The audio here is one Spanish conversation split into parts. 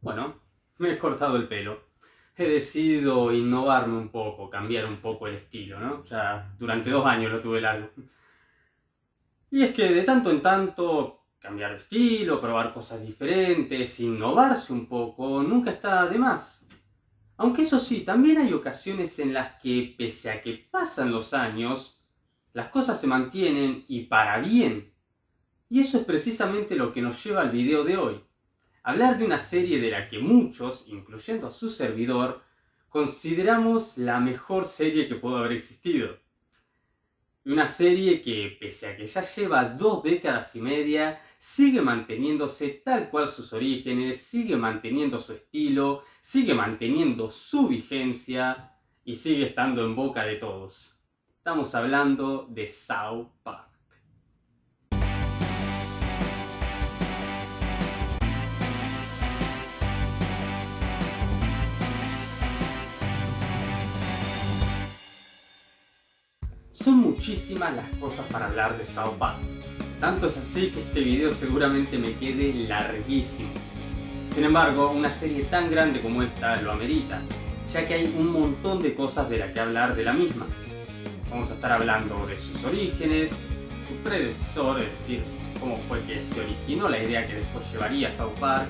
Bueno, me he cortado el pelo. He decidido innovarme un poco, cambiar un poco el estilo, ¿no? Ya durante 2 años lo tuve largo. Y es que de tanto en tanto, cambiar de estilo, probar cosas diferentes, innovarse un poco, nunca está de más. Aunque eso sí, también hay ocasiones en las que, pese a que pasan los años, las cosas se mantienen y para bien. Y eso es precisamente lo que nos lleva al video de hoy. Hablar de una serie de la que muchos, incluyendo a su servidor, consideramos la mejor serie que pudo haber existido. Una serie que, pese a que ya lleva 2 décadas y media, sigue manteniéndose tal cual sus orígenes, sigue manteniendo su estilo, sigue manteniendo su vigencia y sigue estando en boca de todos. Estamos hablando de South Park. Son muchísimas las cosas para hablar de South Park. Tanto es así que este video seguramente me quede larguísimo. Sin embargo, una serie tan grande como esta lo amerita, ya que hay un montón de cosas de las que hablar de la misma. Vamos a estar hablando de sus orígenes, su predecesor, es decir, cómo fue que se originó la idea que después llevaría a South Park,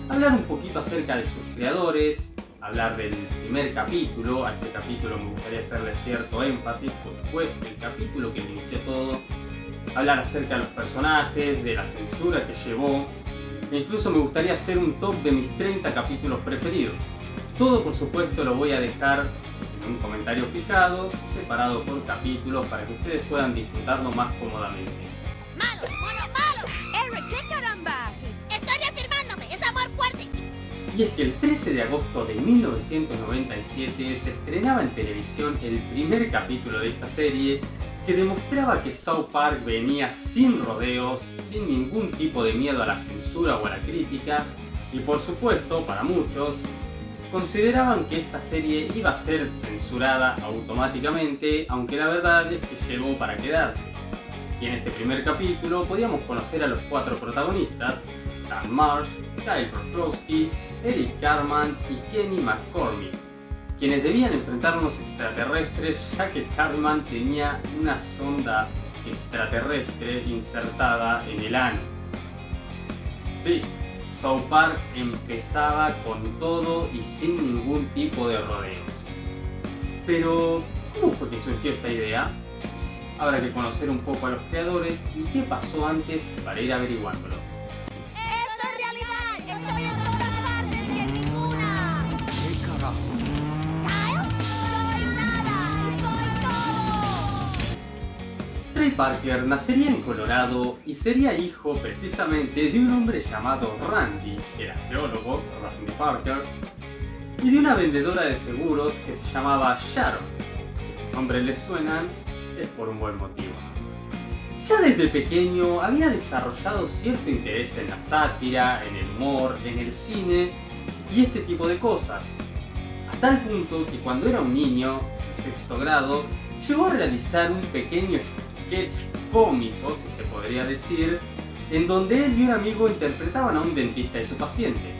hablar un poquito acerca de sus creadores, hablar del primer capítulo. A este capítulo me gustaría hacerle cierto énfasis porque fue el capítulo que inició todo. Hablar acerca de los personajes, de la censura que llevó, e incluso me gustaría hacer un top de mis 30 capítulos preferidos. Todo, por supuesto, lo voy a dejar en un comentario fijado, separado por capítulos, para que ustedes puedan disfrutarlo más cómodamente. ¡Malos, monos, malos! ¡Eric, qué caramba haces! ¡Estoy reafirmándome! ¡Es amor fuerte! Y es que el 13 de agosto de 1997 se estrenaba en televisión el primer capítulo de esta serie, que demostraba que South Park venía sin rodeos, sin ningún tipo de miedo a la censura o a la crítica, y por supuesto, para muchos, consideraban que esta serie iba a ser censurada automáticamente, aunque la verdad es que llegó para quedarse. Y en este primer capítulo podíamos conocer a los 4 protagonistas: Stan Marsh, Kyle Roflowski, Eric Cartman y Kenny McCormick, quienes debían enfrentar a unos extraterrestres, ya que Cartman tenía una sonda extraterrestre insertada en el ano. Sí, South Park empezaba con todo y sin ningún tipo de rodeos. Pero, ¿cómo fue que surgió esta idea? Habrá que conocer un poco a los creadores y qué pasó antes para ir averiguándolo. ¡Esto es realidad! ¡Estoy en todas partes y en ninguna! ¿Qué carajo? ¿Kyle? ¡Soy nada! ¡Y soy todo! Trey Parker nacería en Colorado y sería hijo precisamente de un hombre llamado Randy, que era geólogo, Randy Parker, y de una vendedora de seguros que se llamaba Sharon. Si los nombres les suenan, es por un buen motivo. Ya desde pequeño había desarrollado cierto interés en la sátira, en el humor, en el cine y este tipo de cosas, a tal punto que cuando era un niño, en sexto grado, llegó a realizar un pequeño sketch cómico, si se podría decir, en donde él y un amigo interpretaban a un dentista y su paciente.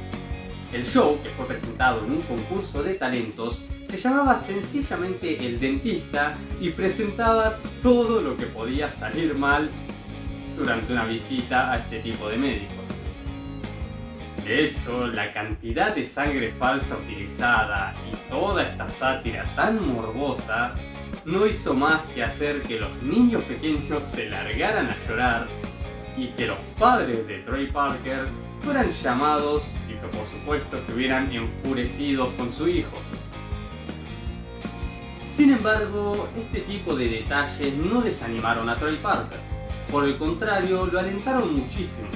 El show, que fue presentado en un concurso de talentos, se llamaba sencillamente El Dentista y presentaba todo lo que podía salir mal durante una visita a este tipo de médicos. De hecho, la cantidad de sangre falsa utilizada y toda esta sátira tan morbosa no hizo más que hacer que los niños pequeños se largaran a llorar y que los padres de Trey Parker fueran llamados y que por supuesto estuvieran enfurecidos con su hijo. Sin embargo, este tipo de detalles no desanimaron a Trey Parker, por el contrario lo alentaron muchísimo.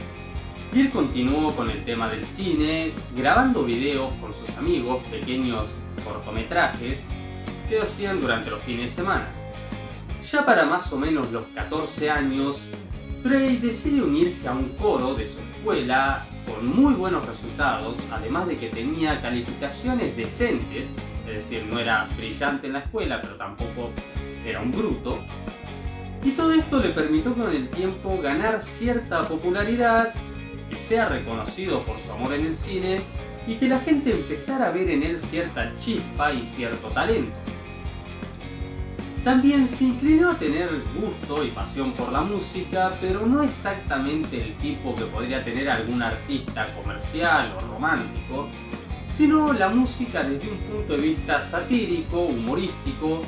Y él continuó con el tema del cine, grabando videos con sus amigos, pequeños cortometrajes que hacían durante los fines de semana. Ya para más o menos los 14 años, Trey decide unirse a un coro de su escuela con muy buenos resultados, además de que tenía calificaciones decentes, es decir, no era brillante en la escuela, pero tampoco era un bruto. Y todo esto le permitió con el tiempo ganar cierta popularidad, que sea reconocido por su amor en el cine y que la gente empezara a ver en él cierta chispa y cierto talento. También se inclinó a tener gusto y pasión por la música, pero no exactamente el tipo que podría tener algún artista comercial o romántico, sino la música desde un punto de vista satírico, humorístico,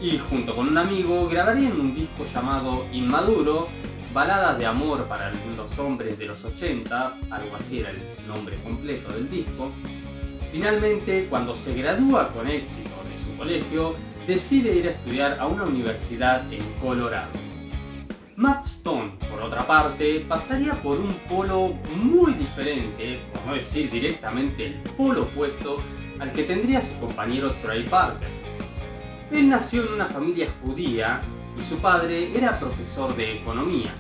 y junto con un amigo grabarían un disco llamado Inmaduro, baladas de amor para los hombres de los 80, algo así era el nombre completo del disco. Finalmente, cuando se gradúa con éxito de su colegio, decide ir a estudiar a una universidad en Colorado. Matt Stone, por otra parte, pasaría por un polo muy diferente, por no decir directamente el polo opuesto al que tendría su compañero Trey Parker. Él nació en una familia judía y su padre era profesor de economía.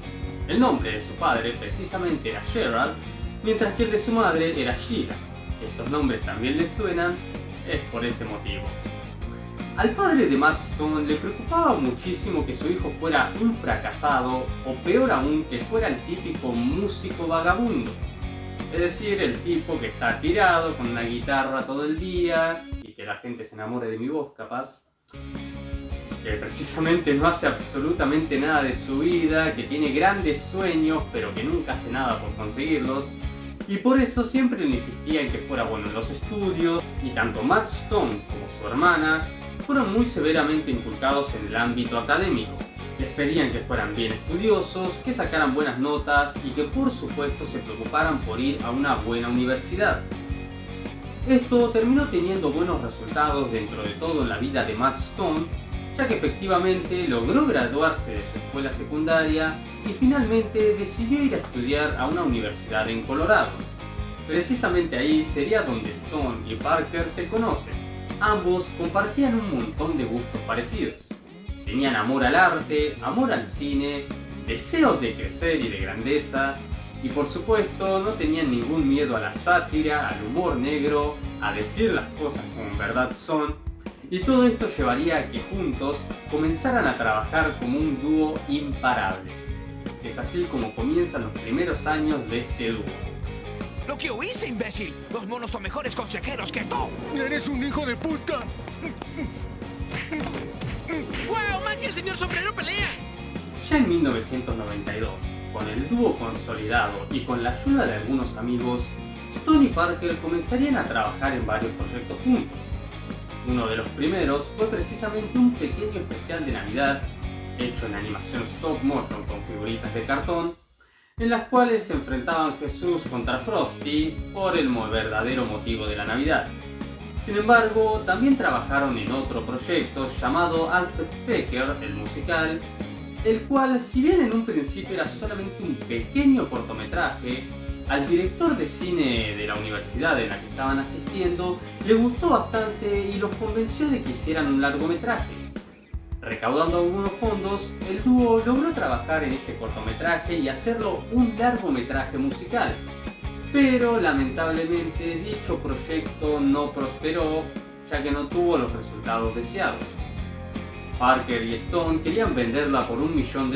El nombre de su padre precisamente era Gerald, mientras que el de su madre era Sheila. Si estos nombres también les suenan, es por ese motivo. Al padre de Matt Stone le preocupaba muchísimo que su hijo fuera un fracasado, o peor aún, que fuera el típico músico vagabundo. Es decir, el tipo que está tirado con una guitarra todo el día y que la gente se enamore de mi voz, capaz. Que precisamente no hace absolutamente nada de su vida, que tiene grandes sueños pero que nunca hace nada por conseguirlos. Y por eso siempre le insistía en que fuera bueno en los estudios, y tanto Matt Stone como su hermana fueron muy severamente inculcados en el ámbito académico. Les pedían que fueran bien estudiosos, que sacaran buenas notas y que por supuesto se preocuparan por ir a una buena universidad. Esto terminó teniendo buenos resultados dentro de todo en la vida de Matt Stone, ya que efectivamente logró graduarse de su escuela secundaria y finalmente decidió ir a estudiar a una universidad en Colorado. Precisamente ahí sería donde Stone y Parker se conocen. Ambos compartían un montón de gustos parecidos. Tenían amor al arte, amor al cine, deseos de crecer y de grandeza, y por supuesto no tenían ningún miedo a la sátira, al humor negro, a decir las cosas como en verdad son, y todo esto llevaría a que juntos comenzaran a trabajar como un dúo imparable. Es así como comienzan los primeros años de este dúo. ¡Lo que oíste, imbécil! ¡Los monos son mejores consejeros que tú! ¡Eres un hijo de puta! ¡Wow! ¡Man, que el señor Sombrero pelea! Ya en 1992, con el dúo consolidado y con la ayuda de algunos amigos, Stone y Parker comenzarían a trabajar en varios proyectos juntos. Uno de los primeros fue precisamente un pequeño especial de Navidad, hecho en animación stop motion con figuritas de cartón, en las cuales se enfrentaban Jesús contra Frosty por el verdadero motivo de la Navidad. Sin embargo, también trabajaron en otro proyecto llamado Alfred Pecker, el musical, el cual, si bien en un principio era solamente un pequeño cortometraje, al director de cine de la universidad en la que estaban asistiendo le gustó bastante y los convenció de que hicieran un largometraje. Recaudando algunos fondos, el dúo logró trabajar en este cortometraje y hacerlo un largometraje musical. Pero lamentablemente dicho proyecto no prosperó, ya que no tuvo los resultados deseados. Parker y Stone querían venderla por $1 millón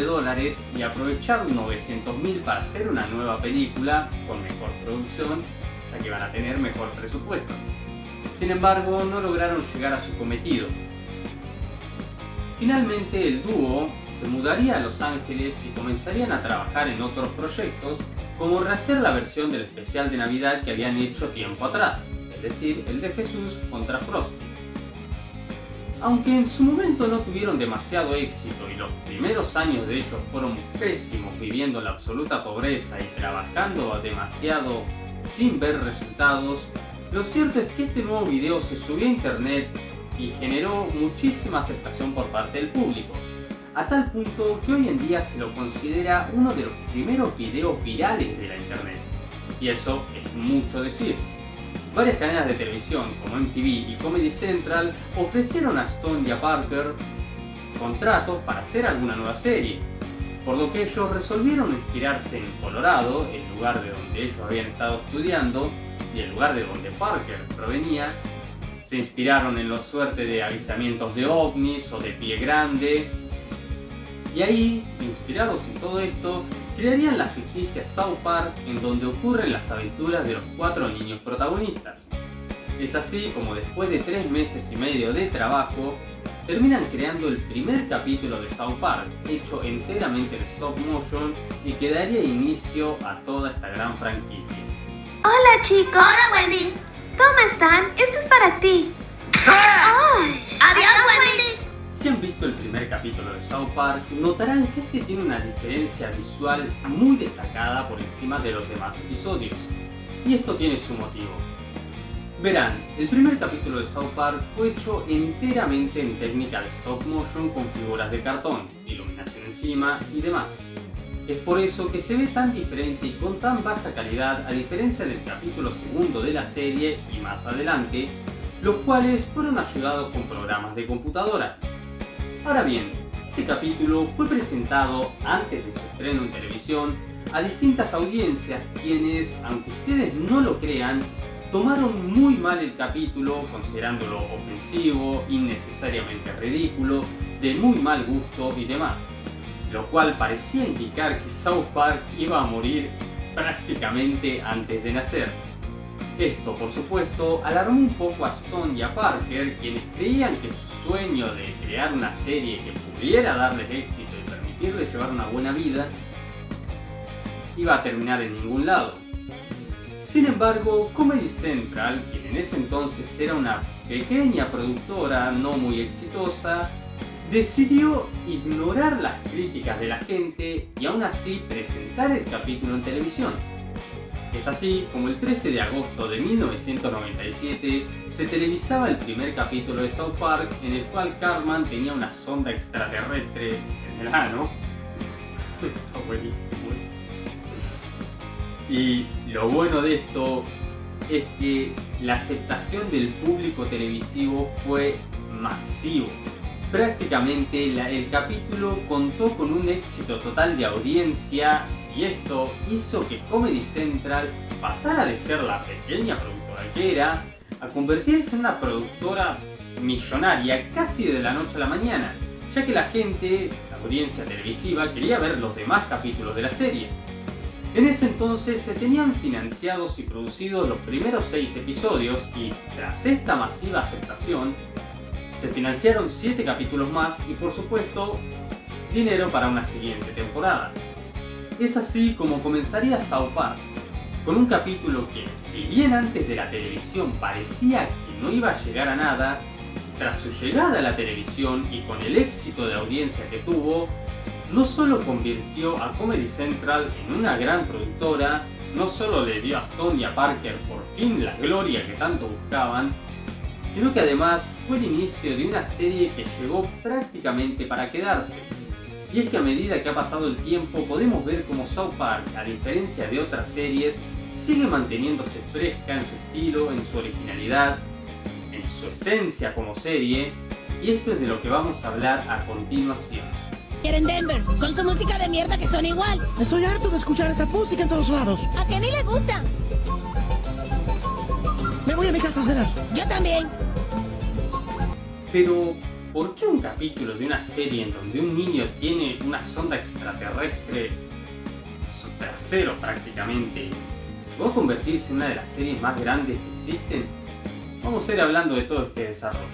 y aprovechar 900.000 para hacer una nueva película con mejor producción, ya que iban a tener mejor presupuesto. Sin embargo, no lograron llegar a su cometido. Finalmente el dúo se mudaría a Los Ángeles y comenzarían a trabajar en otros proyectos, como rehacer la versión del especial de Navidad que habían hecho tiempo atrás, es decir, el de Jesús contra Frosty. Aunque en su momento no tuvieron demasiado éxito y los primeros años de ellos fueron pésimos viviendo en la absoluta pobreza y trabajando demasiado sin ver resultados, lo cierto es que este nuevo video se subió a internet y generó muchísima aceptación por parte del público, a tal punto que hoy en día se lo considera uno de los primeros videos virales de la internet. Y eso es mucho decir. Varias cadenas de televisión como MTV y Comedy Central ofrecieron a Stone y a Parker contratos para hacer alguna nueva serie, por lo que ellos resolvieron inspirarse en Colorado, el lugar de donde ellos habían estado estudiando y el lugar de donde Parker provenía. Se inspiraron en la suerte de avistamientos de ovnis o de Pie Grande, y ahí, inspirados en todo esto, crearían la ficticia South Park, en donde ocurren las aventuras de los 4 niños protagonistas. Es así como después de 3 meses y medio de trabajo, terminan creando el primer capítulo de South Park, hecho enteramente en stop motion y que daría inicio a toda esta gran franquicia. Hola chicos. Hola Wendy. ¿Cómo están? Esto es para ti. ¡Ay! ¡Adiós, Wendy! Si han visto el primer capítulo de South Park, notarán que este tiene una diferencia visual muy destacada por encima de los demás episodios. Y esto tiene su motivo. Verán, el primer capítulo de South Park fue hecho enteramente en técnica de stop motion con figuras de cartón, iluminación encima y demás. Es por eso que se ve tan diferente y con tan baja calidad a diferencia del capítulo segundo de la serie y más adelante, los cuales fueron ayudados con programas de computadora. Ahora bien, este capítulo fue presentado antes de su estreno en televisión a distintas audiencias quienes, aunque ustedes no lo crean, tomaron muy mal el capítulo considerándolo ofensivo, innecesariamente ridículo, de muy mal gusto y demás, lo cual parecía indicar que South Park iba a morir prácticamente antes de nacer. Esto, por supuesto, alarmó un poco a Stone y a Parker, quienes creían que su sueño de crear una serie que pudiera darles éxito y permitirles llevar una buena vida iba a terminar en ningún lado. Sin embargo, Comedy Central, quien en ese entonces era una pequeña productora no muy exitosa, decidió ignorar las críticas de la gente y aún así presentar el capítulo en televisión. Es así como el 13 de agosto de 1997 se televisaba el primer capítulo de South Park, en el cual Cartman tenía una sonda extraterrestre en el ano. Está buenísimo. Y lo bueno de esto es que la aceptación del público televisivo fue masivo. Prácticamente el capítulo contó con un éxito total de audiencia y esto hizo que Comedy Central pasara de ser la pequeña productora que era a convertirse en una productora millonaria casi de la noche a la mañana, ya que la gente, la audiencia televisiva, quería ver los demás capítulos de la serie. En ese entonces se tenían financiados y producidos los primeros 6 episodios y tras esta masiva aceptación se financiaron 7 capítulos más y por supuesto dinero para una siguiente temporada. Es así como comenzaría South Park, con un capítulo que, si bien antes de la televisión parecía que no iba a llegar a nada, tras su llegada a la televisión y con el éxito de audiencia que tuvo, no solo convirtió a Comedy Central en una gran productora, no solo le dio a Stone y a Parker por fin la gloria que tanto buscaban, sino que además fue el inicio de una serie que llegó prácticamente para quedarse. Y es que a medida que ha pasado el tiempo podemos ver cómo South Park, a diferencia de otras series, sigue manteniéndose fresca en su estilo, en su originalidad, en su esencia como serie, y esto es de lo que vamos a hablar a continuación. En Denver, con su música de mierda que son igual. Estoy harto de escuchar esa música en todos lados. ¿A Kenny le gusta? Me voy a mi casa a cenar. Yo también. Pero, ¿por qué un capítulo de una serie en donde un niño tiene una sonda extraterrestre en su trasero prácticamente se va a convertirse en una de las series más grandes que existen? Vamos a ir hablando de todo este desarrollo.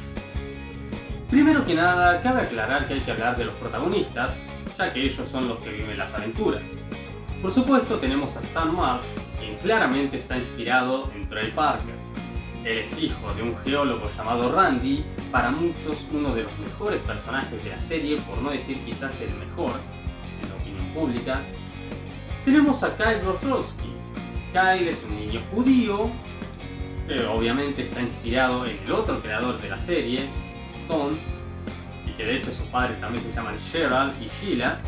Primero que nada, cabe aclarar que hay que hablar de los protagonistas, ya que ellos son los que viven las aventuras. Por supuesto tenemos a Stan Marsh, quien claramente está inspirado en Trey Parker. Él es hijo de un geólogo llamado Randy, para muchos uno de los mejores personajes de la serie, por no decir quizás el mejor, en la opinión pública. Tenemos a Kyle Rosowski. Kyle es un niño judío, pero obviamente está inspirado en el otro creador de la serie, Stone, y que de hecho sus padres también se llaman Gerald y Sheila.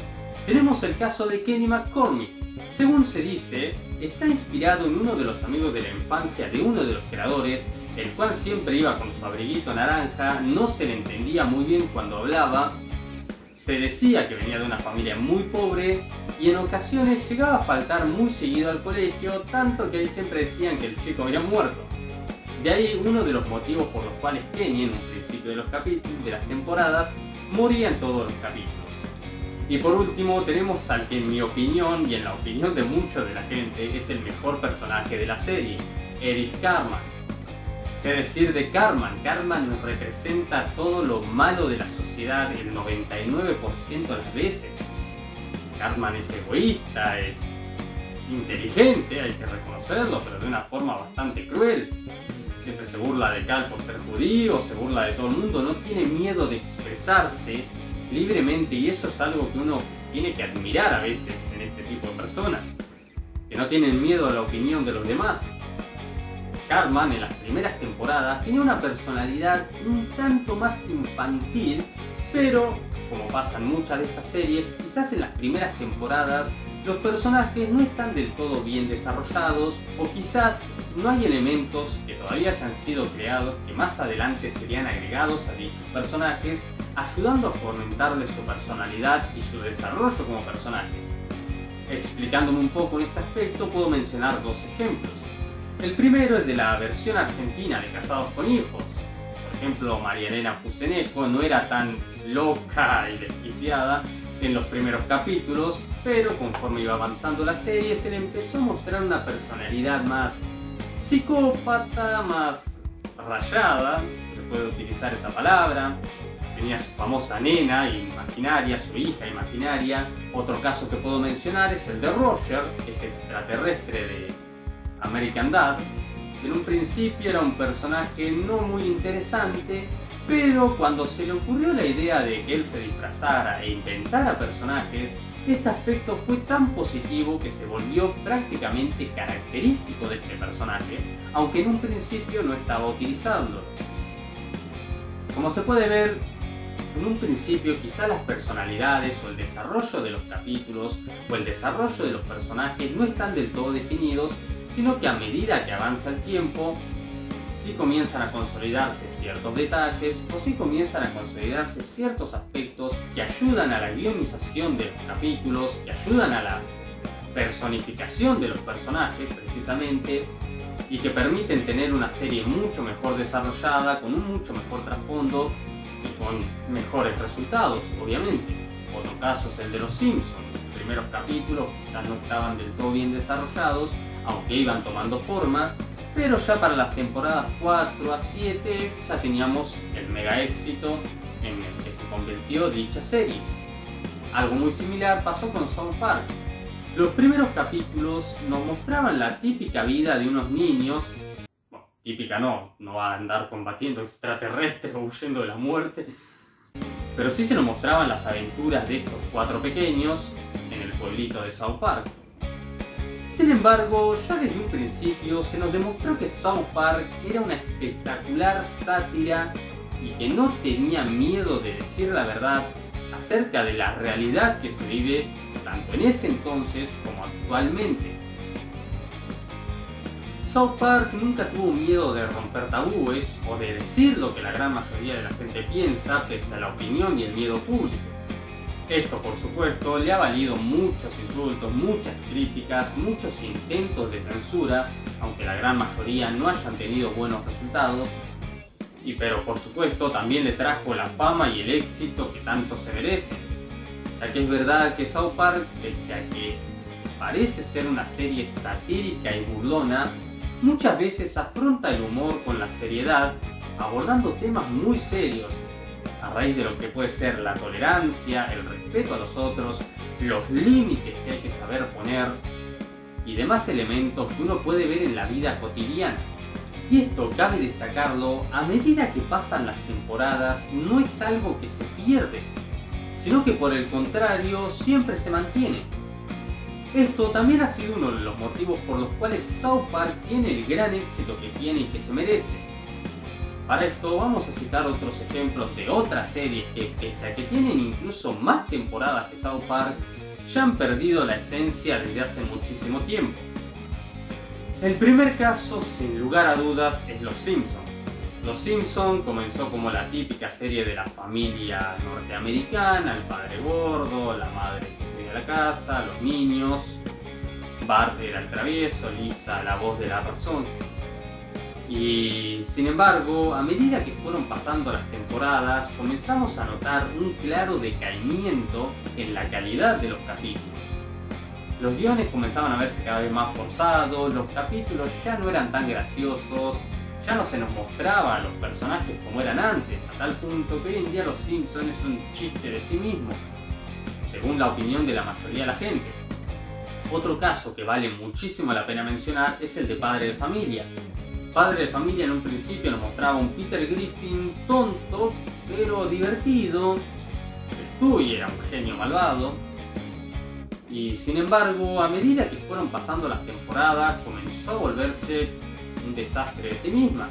Tenemos el caso de Kenny McCormick. Según se dice, está inspirado en uno de los amigos de la infancia de uno de los creadores, el cual siempre iba con su abriguito naranja, no se le entendía muy bien cuando hablaba, se decía que venía de una familia muy pobre y en ocasiones llegaba a faltar muy seguido al colegio, tanto que ahí siempre decían que el chico había muerto. De ahí uno de los motivos por los cuales Kenny en un principio de los capítulos de las temporadas moría en todos los capítulos. Y por último tenemos al que en mi opinión y en la opinión de mucha de la gente es el mejor personaje de la serie, Eric Cartman. ¿Qué decir de Cartman? Cartman nos representa todo lo malo de la sociedad el 99% de las veces. Cartman es egoísta, es inteligente, hay que reconocerlo, pero de una forma bastante cruel. Siempre se burla de Cal por ser judío, se burla de todo el mundo, no tiene miedo de expresarse libremente, y eso es algo que uno tiene que admirar a veces en este tipo de personas, que no tienen miedo a la opinión de los demás. Cartman en las primeras temporadas tenía una personalidad un tanto más infantil, pero como pasa en muchas de estas series, quizás en las primeras temporadas los personajes no están del todo bien desarrollados, o quizás no hay elementos que todavía hayan sido creados que más adelante serían agregados a dichos personajes, ayudando a fomentarles su personalidad y su desarrollo como personajes. Explicándome un poco en este aspecto, puedo mencionar dos ejemplos. El primero es de la versión argentina de Casados con Hijos. Por ejemplo, María Elena Fuseneco no era tan loca y desquiciada en los primeros capítulos, pero conforme iba avanzando la serie se le empezó a mostrar una personalidad más psicópata, más rayada, se puede utilizar esa palabra. Tenía su famosa nena imaginaria, su hija imaginaria. Otro caso que puedo mencionar es el de Roger, este extraterrestre de American Dad, que en un principio era un personaje no muy interesante, pero cuando se le ocurrió la idea de que él se disfrazara e inventara personajes, este aspecto fue tan positivo que se volvió prácticamente característico de este personaje, aunque en un principio no estaba utilizándolo. Como se puede ver, en un principio quizá las personalidades o el desarrollo de los capítulos o el desarrollo de los personajes no están del todo definidos, sino que a medida que avanza el tiempo, sí comienzan a consolidarse ciertos detalles o sí comienzan a consolidarse ciertos aspectos que ayudan a la guionización de los capítulos, que ayudan a la personificación de los personajes precisamente, y que permiten tener una serie mucho mejor desarrollada, con un mucho mejor trasfondo y con mejores resultados, obviamente. Otro caso es el de los Simpsons. Los primeros capítulos quizás no estaban del todo bien desarrollados, aunque iban tomando forma, pero ya para las temporadas 4 a 7 ya teníamos el mega éxito en el que se convirtió dicha serie. Algo muy similar pasó con South Park. Los primeros capítulos nos mostraban la típica vida de unos niños, bueno, típica no va a andar combatiendo extraterrestres o huyendo de la muerte, pero sí se nos mostraban las aventuras de estos 4 pequeños en el pueblito de South Park. Sin embargo, ya desde un principio se nos demostró que South Park era una espectacular sátira y que no tenía miedo de decir la verdad acerca de la realidad que se vive tanto en ese entonces como actualmente. South Park nunca tuvo miedo de romper tabúes o de decir lo que la gran mayoría de la gente piensa pese a la opinión y el miedo público. Esto, por supuesto, le ha valido muchos insultos, muchas críticas, muchos intentos de censura, aunque la gran mayoría no hayan tenido buenos resultados. Pero por supuesto también le trajo la fama y el éxito que tanto se merecen. Ya que es verdad que South Park, pese a que parece ser una serie satírica y burlona, muchas veces afronta el humor con la seriedad, abordando temas muy serios, a raíz de lo que puede ser la tolerancia, el respeto a los otros, los límites que hay que saber poner y demás elementos que uno puede ver en la vida cotidiana. Y esto cabe destacarlo, a medida que pasan las temporadas no es algo que se pierde, sino que por el contrario siempre se mantiene. Esto también ha sido uno de los motivos por los cuales South Park tiene el gran éxito que tiene y que se merece. Para esto vamos a citar otros ejemplos de otras series que, pese a que tienen incluso más temporadas que South Park, ya han perdido la esencia desde hace muchísimo tiempo. El primer caso, sin lugar a dudas, es Los Simpsons. Los Simpsons comenzó como la típica serie de la familia norteamericana, el padre gordo, la madre que cuida la casa, los niños, Bart era el travieso, Lisa la voz de la razón. Y sin embargo, a medida que fueron pasando las temporadas, comenzamos a notar un claro decaimiento en la calidad de los capítulos. Los guiones comenzaban a verse cada vez más forzados, los capítulos ya no eran tan graciosos, ya no se nos mostraba a los personajes como eran antes, a tal punto que hoy en día Los Simpsons es un chiste de sí mismo, según la opinión de la mayoría de la gente. Otro caso que vale muchísimo la pena mencionar es el de Padre de Familia. Padre de Familia en un principio nos mostraba un Peter Griffin tonto, pero divertido. Stewie era un genio malvado. Y sin embargo, a medida que fueron pasando las temporadas, comenzó a volverse un desastre de sí misma.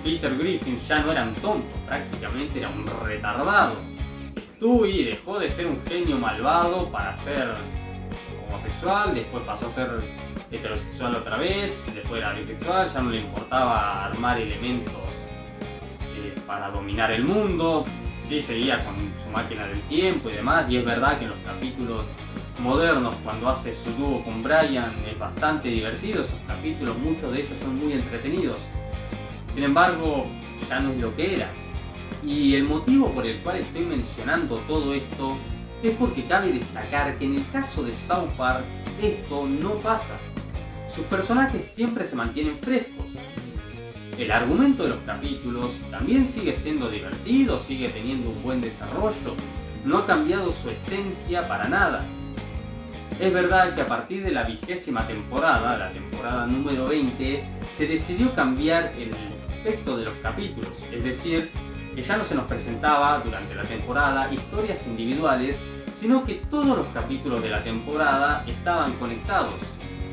Peter Griffin ya no era un tonto, prácticamente era un retardado. Stewie dejó de ser un genio malvado para ser homosexual, después pasó a ser heterosexual otra vez, después era bisexual, ya no le importaba armar elementos para dominar el mundo, sí seguía con su máquina del tiempo y demás, y es verdad que en los capítulos modernos, cuando hace su dúo con Brian, es bastante divertido esos capítulos, muchos de ellos son muy entretenidos. Sin embargo, ya no es lo que era. Y el motivo por el cual estoy mencionando todo esto es porque cabe destacar que en el caso de South Park esto no pasa. Sus personajes siempre se mantienen frescos. El argumento de los capítulos también sigue siendo divertido, sigue teniendo un buen desarrollo, no ha cambiado su esencia para nada. Es verdad que a partir de la 20ª temporada, la temporada número 20, se decidió cambiar el aspecto de los capítulos, es decir, que ya no se nos presentaba durante la temporada historias individuales, sino que todos los capítulos de la temporada estaban conectados.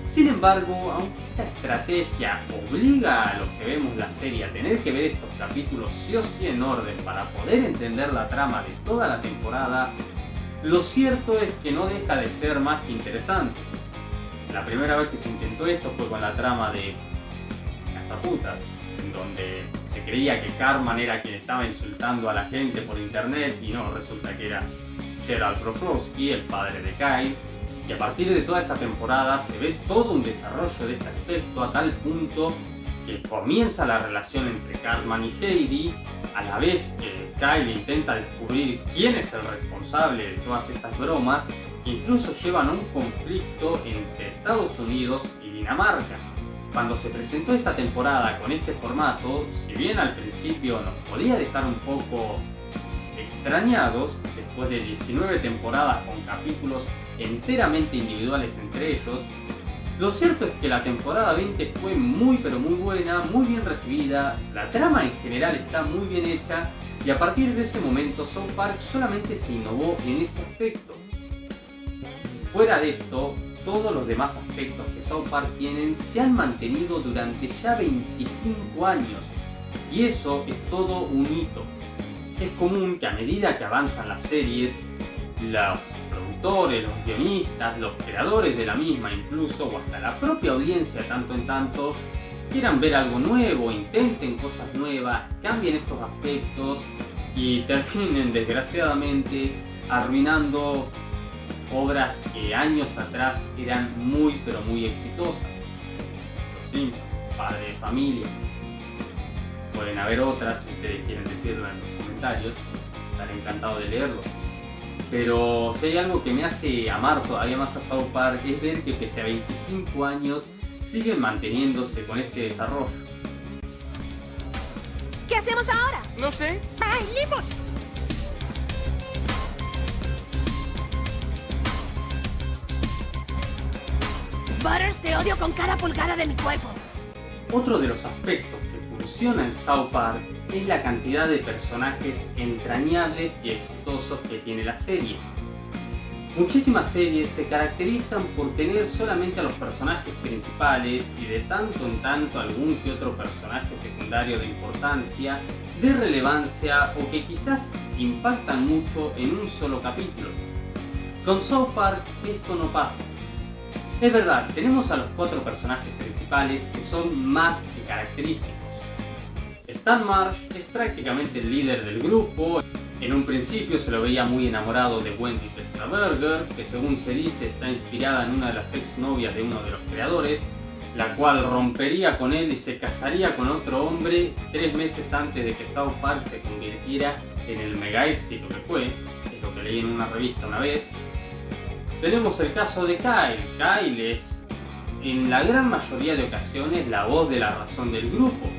Sin embargo, aunque esta estrategia obliga a los que vemos la serie a tener que ver estos capítulos sí o sí en orden para poder entender la trama de toda la temporada, lo cierto es que no deja de ser más que interesante. La primera vez que se intentó esto fue con la trama de Cazaputas, en donde se creía que Cartman era quien estaba insultando a la gente por internet y no, resulta que era Gerald Broflovsky, el padre de Kyle. Y a partir de toda esta temporada se ve todo un desarrollo de este aspecto a tal punto que comienza la relación entre Cartman y Heidi, a la vez que Kyle intenta descubrir quién es el responsable de todas estas bromas, que incluso llevan a un conflicto entre Estados Unidos y Dinamarca. Cuando se presentó esta temporada con este formato, si bien al principio nos podía dejar un poco extrañados, después de 19 temporadas con capítulos enteramente individuales entre ellos, lo cierto es que la temporada 20 fue muy pero muy buena, muy bien recibida, la trama en general está muy bien hecha y a partir de ese momento South Park solamente se innovó en ese aspecto. Fuera de esto, todos los demás aspectos que South Park tienen se han mantenido durante ya 25 años y eso es todo un hito. Es común que a medida que avanzan las series, los productores, los guionistas, los creadores de la misma incluso, o hasta la propia audiencia tanto en tanto, quieran ver algo nuevo, intenten cosas nuevas, cambien estos aspectos y terminen desgraciadamente arruinando obras que años atrás eran muy pero muy exitosas. Los Simpsons, Padre de Familia. Pueden haber otras si ustedes quieren decirlo en los comentarios, estaré encantado de leerlo. Pero si hay algo que me hace amar todavía más a South Park es ver que pese a 25 años siguen manteniéndose con este desarrollo. ¿Qué hacemos ahora? No sé. ¡Bailemos! Butters, te odio con cada pulgada de mi cuerpo. Otro de los aspectos que funciona en South Park es la cantidad de personajes entrañables y exitosos que tiene la serie. Muchísimas series se caracterizan por tener solamente a los personajes principales y de tanto en tanto algún que otro personaje secundario de importancia, de relevancia o que quizás impactan mucho en un solo capítulo. Con South Park esto no pasa. Es verdad, tenemos a los 4 personajes principales que son más que característicos. Stan Marsh es prácticamente el líder del grupo. En un principio se lo veía muy enamorado de Wendy Testraberger, que según se dice está inspirada en una de las exnovias de uno de los creadores. la cual rompería con él y se casaría con otro hombre 3 meses antes de que South Park se convirtiera en el mega éxito que fue, es lo que leí en una revista una vez. Tenemos el caso de Kyle. Kyle es, en la gran mayoría de ocasiones, la voz de la razón del grupo.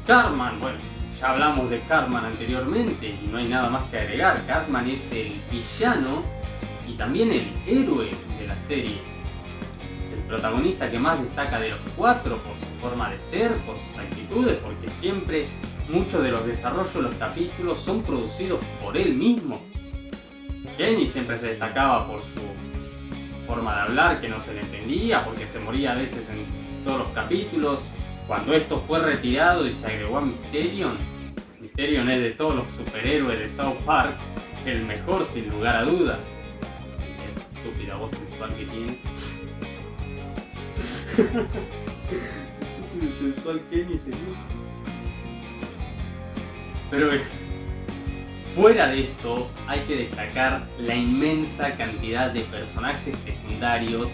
Cartman, bueno, ya hablamos de Cartman anteriormente y no hay nada más que agregar. Cartman es el villano y también el héroe de la serie. Es el protagonista que más destaca de los 4 por su forma de ser, por sus actitudes, porque siempre muchos de los desarrollos de los capítulos son producidos por él mismo. Kenny siempre se destacaba por su forma de hablar, que no se le entendía, porque se moría a veces en todos los capítulos. Cuando esto fue retirado y se agregó a Mysterion, Mysterion es de todos los superhéroes de South Park el mejor sin lugar a dudas. Es estúpida voz sensual que tiene. Estúpido sensual Kenny sería. Pero fuera de esto, hay que destacar la inmensa cantidad de personajes secundarios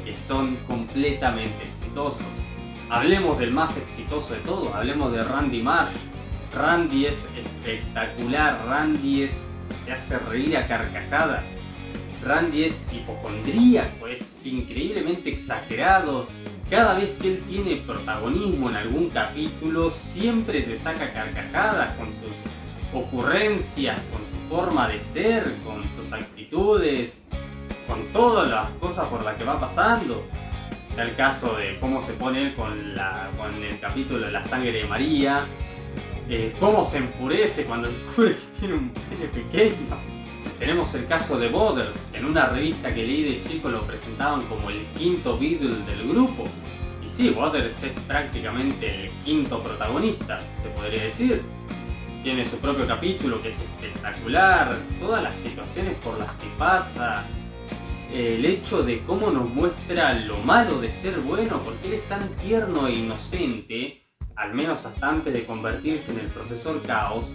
que son completamente exitosos. Hablemos del más exitoso de todos, hablemos de Randy Marsh. Randy es espectacular, Randy te hace reír a carcajadas. Randy es hipocondríaco, es increíblemente exagerado. Cada vez que él tiene protagonismo en algún capítulo, siempre te saca carcajadas con sus ocurrencias, con su forma de ser, con sus actitudes, con todas las cosas por las que va pasando. El caso de cómo se pone él con el capítulo de la sangre de María, cómo se enfurece cuando descubre que tiene un pene pequeño. Tenemos el caso de Butters, que en una revista que leí de chico lo presentaban como el quinto Beatle del grupo. Y sí, Butters es prácticamente el quinto protagonista, se podría decir. Tiene su propio capítulo que es espectacular, todas las situaciones por las que pasa, el hecho de cómo nos muestra lo malo de ser bueno, porque él es tan tierno e inocente, al menos hasta antes de convertirse en el profesor Caos,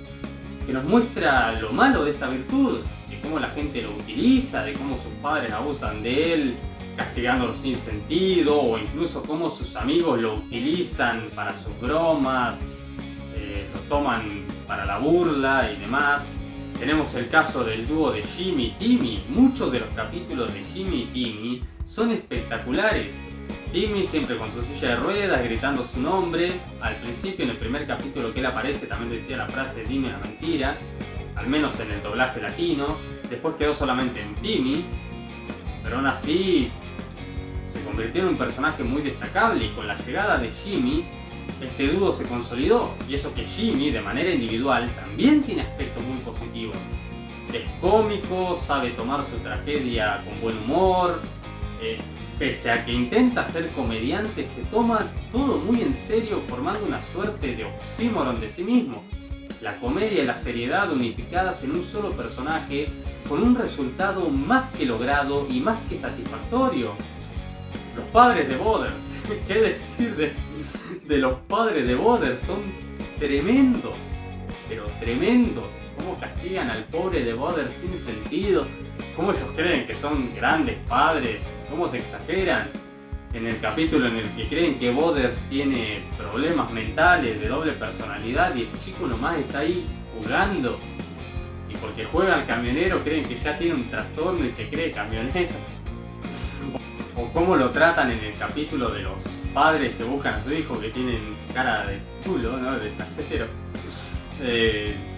que nos muestra lo malo de esta virtud, de cómo la gente lo utiliza, de cómo sus padres abusan de él, castigándolo sin sentido, o incluso cómo sus amigos lo utilizan para sus bromas, lo toman para la burla y demás. Tenemos el caso del dúo de Jimmy y Timmy. Muchos de los capítulos de Jimmy y Timmy son espectaculares. Timmy siempre con su silla de ruedas, gritando su nombre. Al principio, en el primer capítulo que él aparece, también decía la frase "dime la mentira", al menos en el doblaje latino. Después quedó solamente en Timmy, pero aún así se convirtió en un personaje muy destacable, y con la llegada de Jimmy, este dúo se consolidó. Y eso que Jimmy, de manera individual, también tiene aspectos muy positivos. Es cómico, sabe tomar su tragedia con buen humor, pese a que intenta ser comediante, se toma todo muy en serio, formando una suerte de oxímoron de sí mismo. La comedia y la seriedad unificadas en un solo personaje, con un resultado más que logrado y más que satisfactorio. Los padres de Butters, ¿qué decir de los padres de Butters? Son tremendos, pero tremendos. Cómo castigan al pobre de Butters sin sentido, cómo ellos creen que son grandes padres, cómo se exageran. En el capítulo en el que creen que Butters tiene problemas mentales de doble personalidad y el chico nomás está ahí jugando, y porque juega al camionero creen que ya tiene un trastorno y se cree camionero. O cómo lo tratan en el capítulo de los padres que buscan a su hijo, que tienen cara de culo, ¿no? De trasero.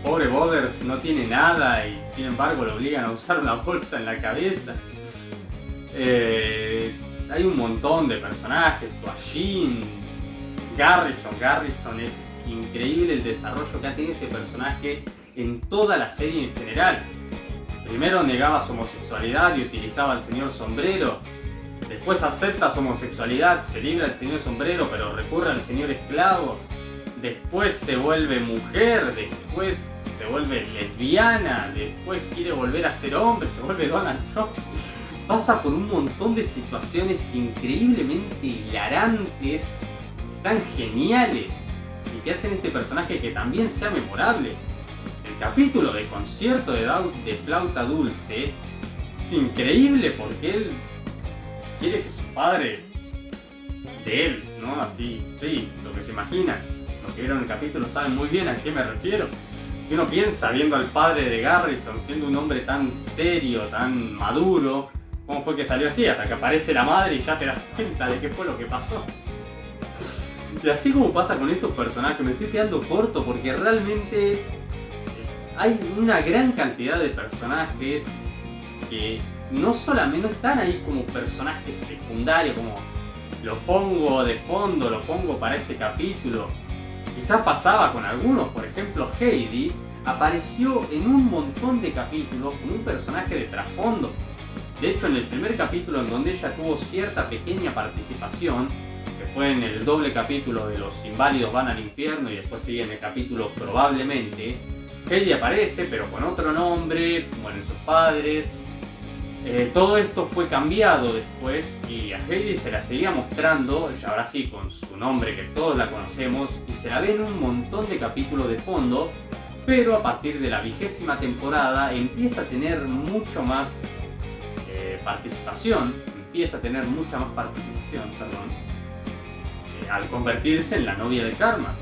Pobre Butters no tiene nada y sin embargo lo obligan a usar una bolsa en la cabeza. Hay un montón de personajes, Toallín, Garrison es increíble el desarrollo que ha tenido este personaje en toda la serie en general. Primero negaba su homosexualidad y utilizaba al señor sombrero. Después acepta su homosexualidad, se libra del señor sombrero, pero recurre al señor esclavo. Después se vuelve mujer, después se vuelve lesbiana, después quiere volver a ser hombre, se vuelve Donald Trump. Pasa por un montón de situaciones increíblemente hilarantes, tan geniales, y que hacen este personaje que también sea memorable. El capítulo de concierto de flauta dulce es increíble porque él quiere que su padre de él, ¿no? Así, sí, lo que se imagina. Los que vieron el capítulo saben muy bien a qué me refiero. Y uno piensa, viendo al padre de Garrison siendo un hombre tan serio, tan maduro, ¿cómo fue que salió así? Hasta que aparece la madre y ya te das cuenta de qué fue lo que pasó. Y así como pasa con estos personajes, me estoy quedando corto porque realmente hay una gran cantidad de personajes que no solamente no están ahí como personajes secundarios, como lo pongo de fondo, lo pongo para este capítulo. Quizás pasaba con algunos, por ejemplo Heidi apareció en un montón de capítulos como un personaje de trasfondo. De hecho, en el primer capítulo en donde ella tuvo cierta pequeña participación, que fue en el doble capítulo de Los Inválidos van al infierno y después sigue en el capítulo Probablemente, Heidi aparece pero con otro nombre, mueren sus padres. Todo esto fue cambiado después y a Heidi se la seguía mostrando, y ahora sí con su nombre que todos la conocemos, y se la ve en un montón de capítulos de fondo, pero a partir de la 20ª temporada empieza a tener mucho más participación, al convertirse en la novia de Cartman.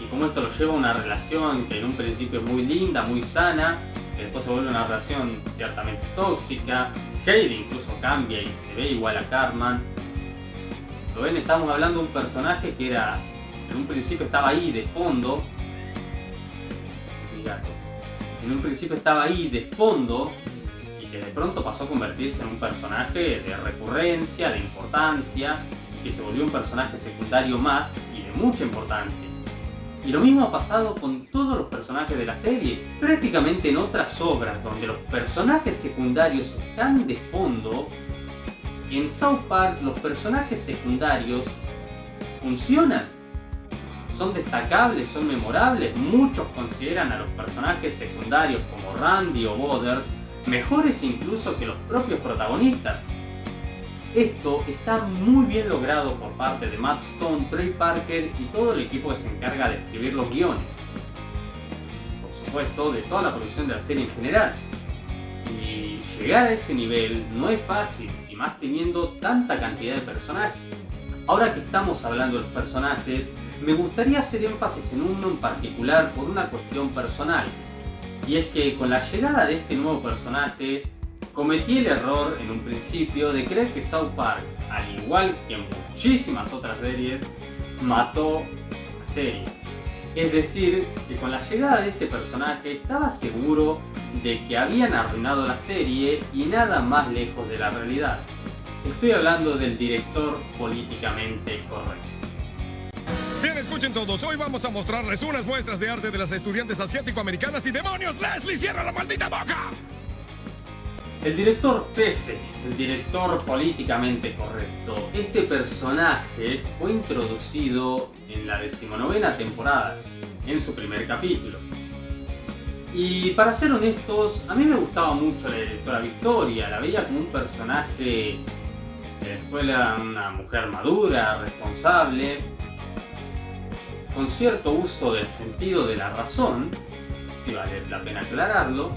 Y como esto lo lleva a una relación que en un principio es muy linda, muy sana, que después se vuelve una relación ciertamente tóxica. Heidi incluso cambia y se ve igual a Cartman. Lo ven, estamos hablando de un personaje que era, en un principio estaba ahí de fondo. En un principio estaba ahí de fondo y que de pronto pasó a convertirse en un personaje de recurrencia, de importancia, y que se volvió un personaje secundario más y de mucha importancia. Y lo mismo ha pasado con todos los personajes de la serie. Prácticamente en otras obras donde los personajes secundarios están de fondo, en South Park los personajes secundarios funcionan. Son destacables, son memorables. Muchos consideran a los personajes secundarios como Randy o Butters mejores incluso que los propios protagonistas. Esto está muy bien logrado por parte de Matt Stone, Trey Parker y todo el equipo que se encarga de escribir los guiones. Por supuesto, de toda la producción de la serie en general. Y llegar a ese nivel no es fácil, y más teniendo tanta cantidad de personajes. Ahora que estamos hablando de los personajes, me gustaría hacer énfasis en uno en particular por una cuestión personal. Y es que con la llegada de este nuevo personaje, cometí el error en un principio de creer que South Park, al igual que en muchísimas otras series, mató la serie. Es decir, que con la llegada de este personaje estaba seguro de que habían arruinado la serie y nada más lejos de la realidad. Estoy hablando del director políticamente correcto. Bien, escuchen todos, hoy vamos a mostrarles unas muestras de arte de las estudiantes asiático-americanas y demonios, Leslie, cierra la maldita boca. El director Pese, el director políticamente correcto. Este personaje fue introducido en la 19ª temporada, en su primer capítulo. Y para ser honestos, a mí me gustaba mucho la directora Victoria, la veía como un personaje que después era una mujer madura, responsable, con cierto uso del sentido de la razón, si vale la pena aclararlo.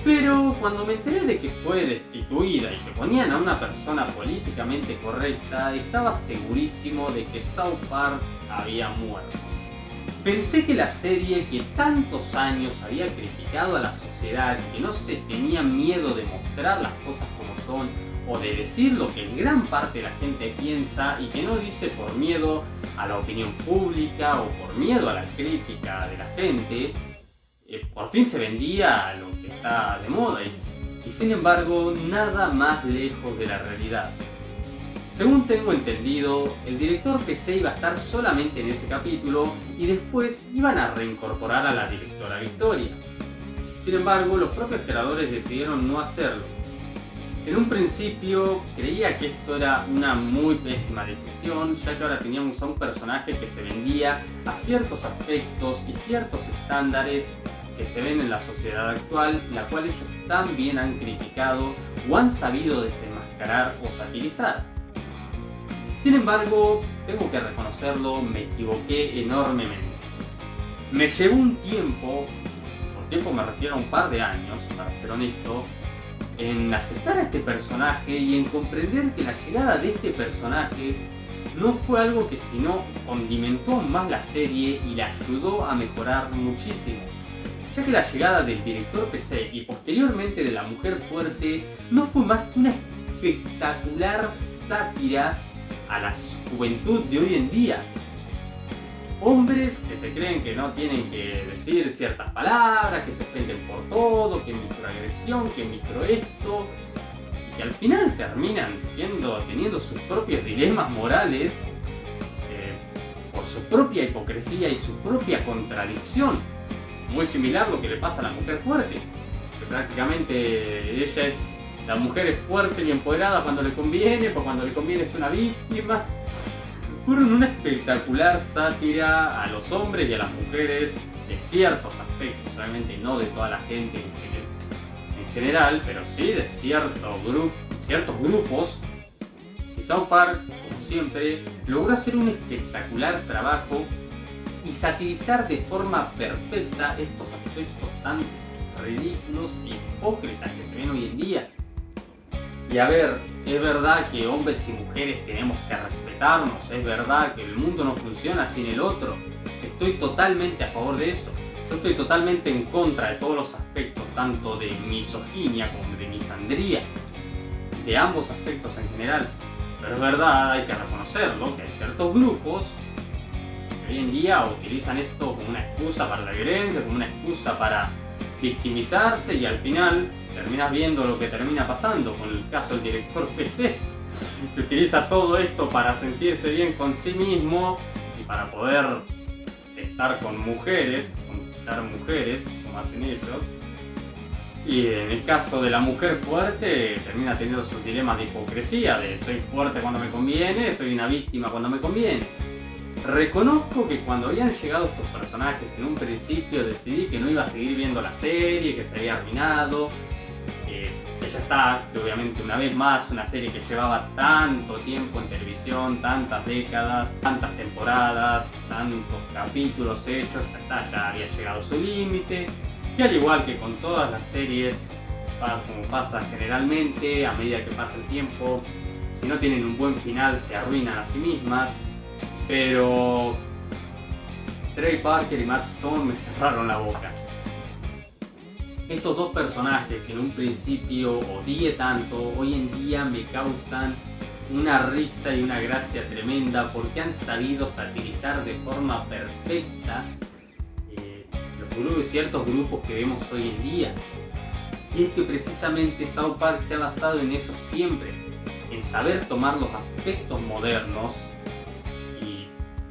Pero cuando me enteré de que fue destituida y que ponían a una persona políticamente correcta, estaba segurísimo de que South Park había muerto. Pensé que la serie que tantos años había criticado a la sociedad y que no se tenía miedo de mostrar las cosas como son o de decir lo que gran parte de la gente piensa y que no dice por miedo a la opinión pública o por miedo a la crítica de la gente, por fin se vendía lo que está de moda y sin embargo nada más lejos de la realidad. Según tengo entendido, el director PC iba a estar solamente en ese capítulo y después iban a reincorporar a la directora Victoria. Sin embargo, los propios creadores decidieron no hacerlo. En un principio creía que esto era una muy pésima decisión, ya que ahora teníamos a un personaje que se vendía a ciertos aspectos y ciertos estándares que se ven en la sociedad actual, la cual ellos también han criticado o han sabido desenmascarar o satirizar. Sin embargo, tengo que reconocerlo, me equivoqué enormemente. Me llevó un tiempo, por tiempo me refiero a un par de años, para ser honesto, en aceptar a este personaje y en comprender que la llegada de este personaje no fue algo que sino condimentó aún más la serie y la ayudó a mejorar muchísimo, ya que la llegada del director PC y posteriormente de la mujer fuerte no fue más que una espectacular sátira a la juventud de hoy en día. Hombres que se creen que no tienen que decir ciertas palabras, que se ofenden por todo, que microagresión, que micro esto, y que al final terminan teniendo sus propios dilemas morales por su propia hipocresía y su propia contradicción. Muy similar a lo que le pasa a la mujer fuerte, que prácticamente ella es, la mujer es fuerte y empoderada cuando le conviene, pero cuando le conviene es una víctima. Fueron una espectacular sátira a los hombres y a las mujeres de ciertos aspectos, obviamente no de toda la gente en general, pero sí de ciertos grupos. Y South Park, como siempre, logró hacer un espectacular trabajo y satirizar de forma perfecta estos aspectos tan ridículos e hipócritas que se ven hoy en día. Y a ver, es verdad que hombres y mujeres tenemos que respetarnos, es verdad que el mundo no funciona sin el otro. Estoy totalmente a favor de eso. Yo estoy totalmente en contra de todos los aspectos, tanto de misoginia como de misandría, de ambos aspectos en general. Pero es verdad, hay que reconocerlo, que hay ciertos grupos que hoy en día utilizan esto como una excusa para la violencia, como una excusa para victimizarse, y al final terminas viendo lo que termina pasando con el caso del director PC, que utiliza todo esto para sentirse bien con sí mismo y para poder estar con mujeres, conquistar mujeres, como hacen ellos. Y en el caso de la mujer fuerte, termina teniendo sus dilemas de hipocresía, de soy fuerte cuando me conviene, soy una víctima cuando me conviene. Reconozco que cuando habían llegado estos personajes en un principio decidí que no iba a seguir viendo la serie, que se había arruinado, que ya está, que obviamente una vez más una serie que llevaba tanto tiempo en televisión, tantas décadas, tantas temporadas, tantos capítulos hechos, ya había llegado a su límite, que al igual que con todas las series, como pasa generalmente, a medida que pasa el tiempo, si no tienen un buen final se arruinan a sí mismas. Pero Trey Parker y Matt Stone me cerraron la boca. Estos dos personajes que en un principio odié tanto, hoy en día me causan una risa y una gracia tremenda porque han sabido satirizar de forma perfecta ciertos grupos que vemos hoy en día. Y es que precisamente South Park se ha basado en eso siempre, en saber tomar los aspectos modernos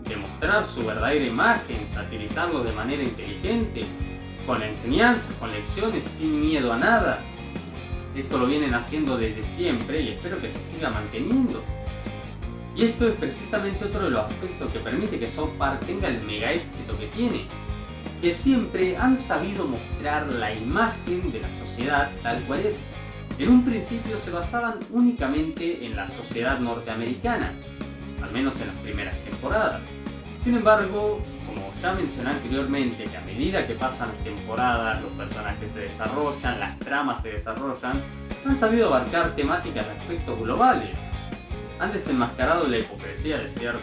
demostrar su verdadera imagen, satirizarlo de manera inteligente, con enseñanzas, con lecciones, sin miedo a nada. Esto lo vienen haciendo desde siempre y espero que se siga manteniendo. Y esto es precisamente otro de los aspectos que permite que South Park tenga el mega éxito que tiene, que siempre han sabido mostrar la imagen de la sociedad tal cual es. En un principio se basaban únicamente en la sociedad norteamericana, al menos en las primeras temporadas. Sin embargo, como ya mencioné anteriormente, que a medida que pasan las temporadas, los personajes se desarrollan, las tramas se desarrollan, han sabido abarcar temáticas de aspectos globales. Han desenmascarado la hipocresía de ciertos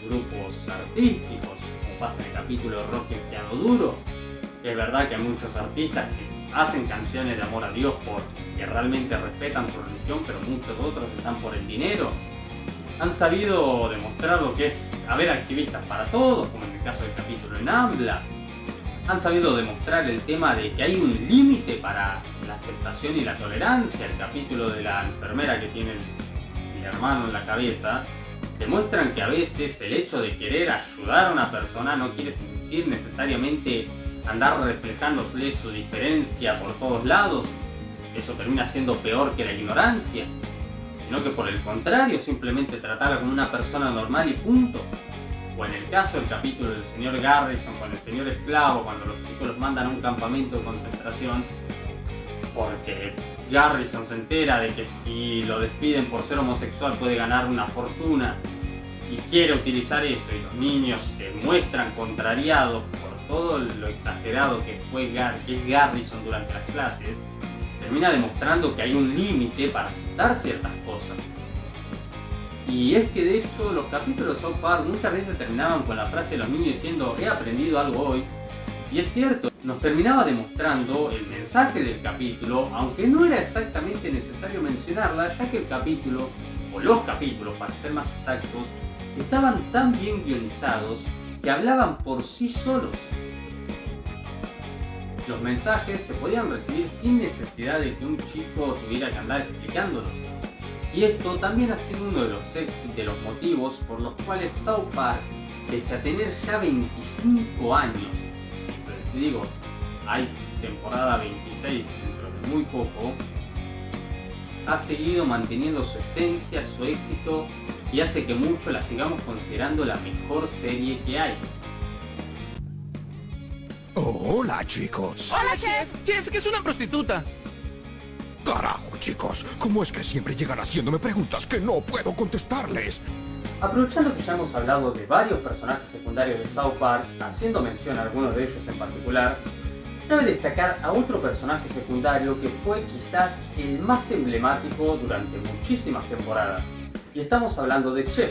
grupos artísticos, como pasa en el capítulo de Rock Cristiano Duro, que es verdad que hay muchos artistas que hacen canciones de amor a Dios porque realmente respetan su religión, pero muchos otros están por el dinero. Han sabido demostrar lo que es haber activistas para todos, como en el caso del capítulo de NAMBLA. Han sabido demostrar el tema de que hay un límite para la aceptación y la tolerancia. El capítulo de la enfermera que tiene el hermano en la cabeza demuestran que a veces el hecho de querer ayudar a una persona no quiere decir necesariamente andar reflejándole su diferencia por todos lados. Eso termina siendo peor que la ignorancia, sino que por el contrario, simplemente tratarla como una persona normal y punto. O en el caso del capítulo del señor Garrison con el señor esclavo, cuando los chicos los mandan a un campamento de concentración, porque Garrison se entera de que si lo despiden por ser homosexual puede ganar una fortuna y quiere utilizar eso, y los niños se muestran contrariados por todo lo exagerado que es Garrison durante las clases. termina demostrando que hay un límite para aceptar ciertas cosas. Y es que de hecho los capítulos de South Park muchas veces terminaban con la frase de los niños diciendo he aprendido algo hoy. Y es cierto, nos terminaba demostrando el mensaje del capítulo, aunque no era exactamente necesario mencionarla, ya que el capítulo, o los capítulos para ser más exactos, estaban tan bien guionizados que hablaban por sí solos. Los mensajes se podían recibir sin necesidad de que un chico tuviera que andar explicándolos. Y esto también ha sido uno de los motivos por los cuales South Park, pese a tener ya 25 años, te digo, hay temporada 26 dentro de muy poco, ha seguido manteniendo su esencia, su éxito, y hace que muchos la sigamos considerando la mejor serie que hay. Oh, hola, chicos. ¡Hola, chef! Chef, que es una prostituta. Carajo, chicos, ¿cómo es que siempre llegan haciéndome preguntas que no puedo contestarles? Aprovechando que ya hemos hablado de varios personajes secundarios de South Park, haciendo mención a algunos de ellos en particular, cabe destacar a otro personaje secundario que fue quizás el más emblemático durante muchísimas temporadas, y estamos hablando de Chef.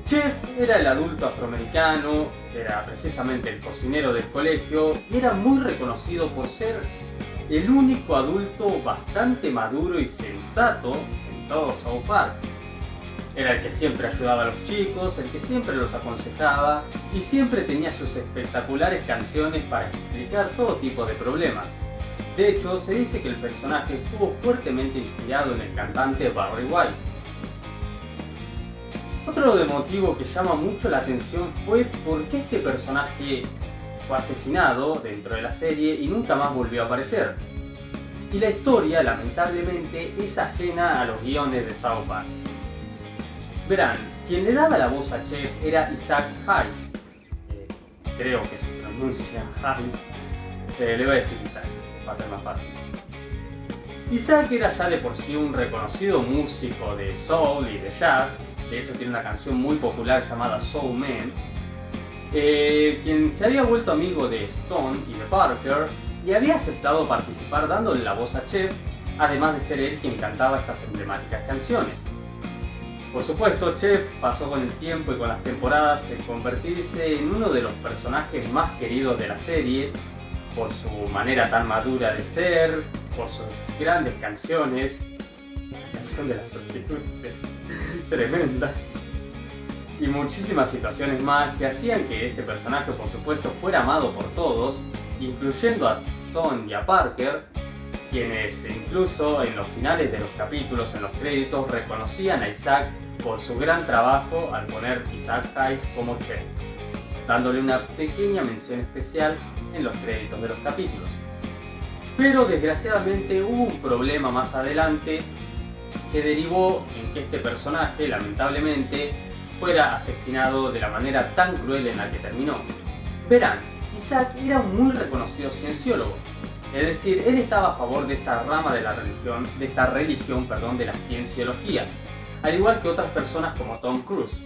Chef era el adulto afroamericano, era precisamente el cocinero del colegio y era muy reconocido por ser el único adulto bastante maduro y sensato en todo South Park. Era el que siempre ayudaba a los chicos, el que siempre los aconsejaba y siempre tenía sus espectaculares canciones para explicar todo tipo de problemas. De hecho, se dice que el personaje estuvo fuertemente inspirado en el cantante Barry White. Otro motivo que llama mucho la atención fue por qué este personaje fue asesinado dentro de la serie y nunca más volvió a aparecer. Y la historia, lamentablemente, es ajena a los guiones de South Park. Verán, quien le daba la voz a Chef era Isaac Hayes. Creo que se pronuncia Hayes. Le voy a decir Isaac, va a ser más fácil. Isaac era ya de por sí un reconocido músico de soul y de jazz. De hecho tiene una canción muy popular llamada Soul Man. Quien se había vuelto amigo de Stone y de Parker y había aceptado participar dándole la voz a Chef, además de ser él quien cantaba estas emblemáticas canciones. Por supuesto, Chef pasó con el tiempo y con las temporadas en convertirse en uno de los personajes más queridos de la serie, por su manera tan madura de ser, por sus grandes canciones. La canción de las prostitutas es tremenda. Y muchísimas situaciones más que hacían que este personaje, por supuesto, fuera amado por todos, incluyendo a Stone y a Parker, quienes incluso en los finales de los capítulos, en los créditos, reconocían a Isaac por su gran trabajo al poner Isaac Hayes como Chef, dándole una pequeña mención especial en los créditos de los capítulos. Pero desgraciadamente hubo un problema más adelante que derivó en que este personaje, lamentablemente, fuera asesinado de la manera tan cruel en la que terminó. Verán, Isaac era un muy reconocido cienciólogo, es decir, él estaba a favor de esta rama de la religión, de la cienciología, al igual que otras personas como Tom Cruise.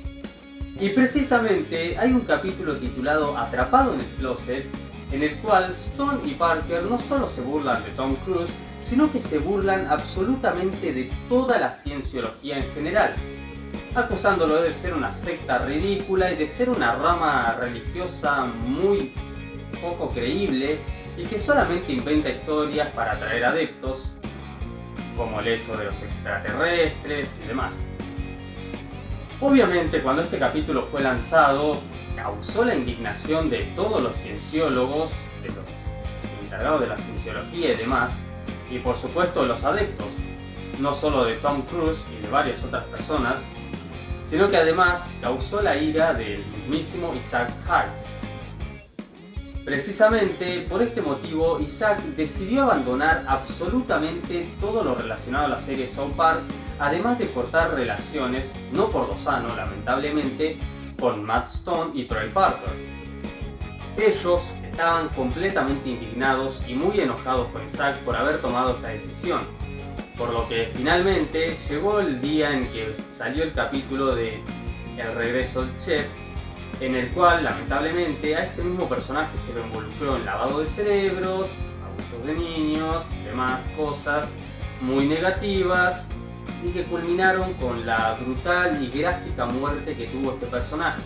Y precisamente hay un capítulo titulado Atrapado en el Closet, en el cual Stone y Parker no solo se burlan de Tom Cruise, sino que se burlan absolutamente de toda la cienciología en general, acusándolo de ser una secta ridícula y de ser una rama religiosa muy poco creíble y que solamente inventa historias para atraer adeptos, como el hecho de los extraterrestres y demás. Obviamente, cuando este capítulo fue lanzado, causó la indignación de todos los cienciólogos, de los encargados de la cienciología y demás, y por supuesto los adeptos, no solo de Tom Cruise y de varias otras personas, sino que además causó la ira del mismísimo Isaac Hayes. Precisamente por este motivo, Isaac decidió abandonar absolutamente todo lo relacionado a la serie South Park, además de cortar relaciones, no por lo sano lamentablemente, con Matt Stone y Trey Parker. Ellos estaban completamente indignados y muy enojados con Isaac por haber tomado esta decisión, por lo que finalmente llegó el día en que salió el capítulo de El regreso del chef, en el cual lamentablemente a este mismo personaje se lo involucró en lavado de cerebros, abuso abusos de niños, demás cosas muy negativas y que culminaron con la brutal y gráfica muerte que tuvo este personaje.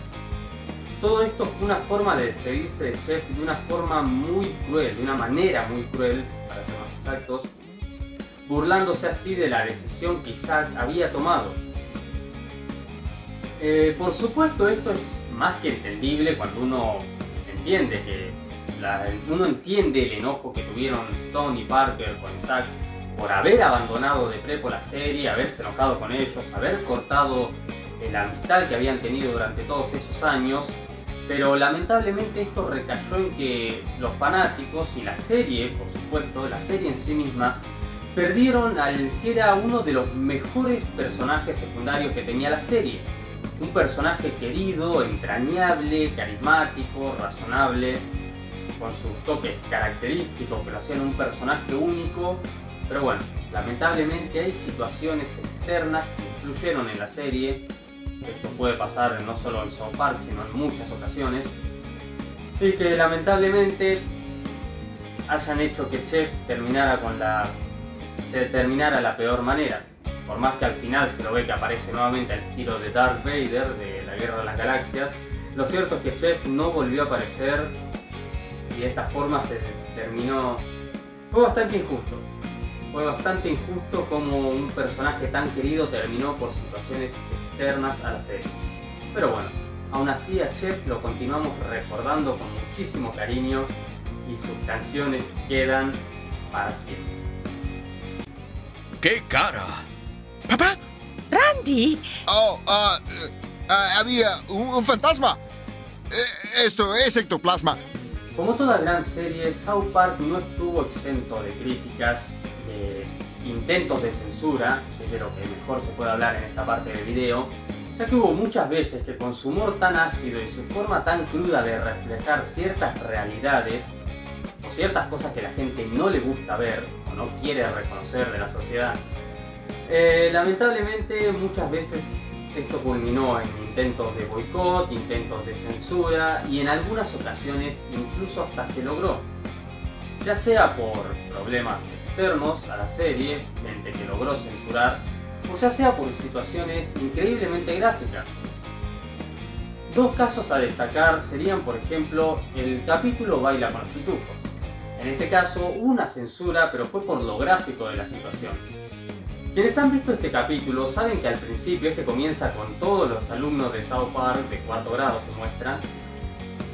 Todo esto fue una forma de despedirse de Chef de una forma muy cruel, de una manera muy cruel, para ser más exactos, burlándose así de la decisión que Isaac había tomado. Por supuesto, esto es más que entendible cuando uno entiende el enojo que tuvieron Stone y Parker con Isaac por haber abandonado de prepo la serie, haberse enojado con ellos, haber cortado la amistad que habían tenido durante todos esos años. Pero lamentablemente esto recayó en que los fanáticos y la serie, por supuesto, la serie en sí misma, perdieron al que era uno de los mejores personajes secundarios que tenía la serie. Un personaje querido, entrañable, carismático, razonable, con sus toques característicos que lo hacían un personaje único. Pero bueno, lamentablemente hay situaciones externas que influyeron en la serie. Esto puede pasar no solo en South Park, sino en muchas ocasiones. Y que lamentablemente hayan hecho que Chef terminara la peor manera. Por más que al final se lo ve que aparece nuevamente al estilo de Darth Vader de la Guerra de las Galaxias, lo cierto es que Chef no volvió a aparecer y de esta forma se terminó. Fue bastante injusto. Fue bastante injusto como un personaje tan querido terminó por situaciones externas a la serie. Pero bueno, aún así a Chef lo continuamos recordando con muchísimo cariño y sus canciones quedan para siempre. ¡Qué cara! ¿Papá? ¡Randy! Oh, había un fantasma. Esto es ectoplasma. Como toda gran serie, South Park no estuvo exento de críticas, de intentos de censura, que es de lo que mejor se puede hablar en esta parte del video, ya que hubo muchas veces que con su humor tan ácido y su forma tan cruda de reflejar ciertas realidades o ciertas cosas que la gente no le gusta ver o no quiere reconocer de la sociedad, lamentablemente muchas veces esto culminó en intentos de boicot, intentos de censura y en algunas ocasiones incluso hasta se logró, ya sea por problemas externos a la serie, gente que logró censurar, o ya sea por situaciones increíblemente gráficas. Dos casos a destacar serían, por ejemplo, el capítulo Baila con los Pitufos. En este caso hubo una censura, pero fue por lo gráfico de la situación. Quienes han visto este capítulo saben que al principio este comienza con todos los alumnos de South Park de cuarto grado, se muestran,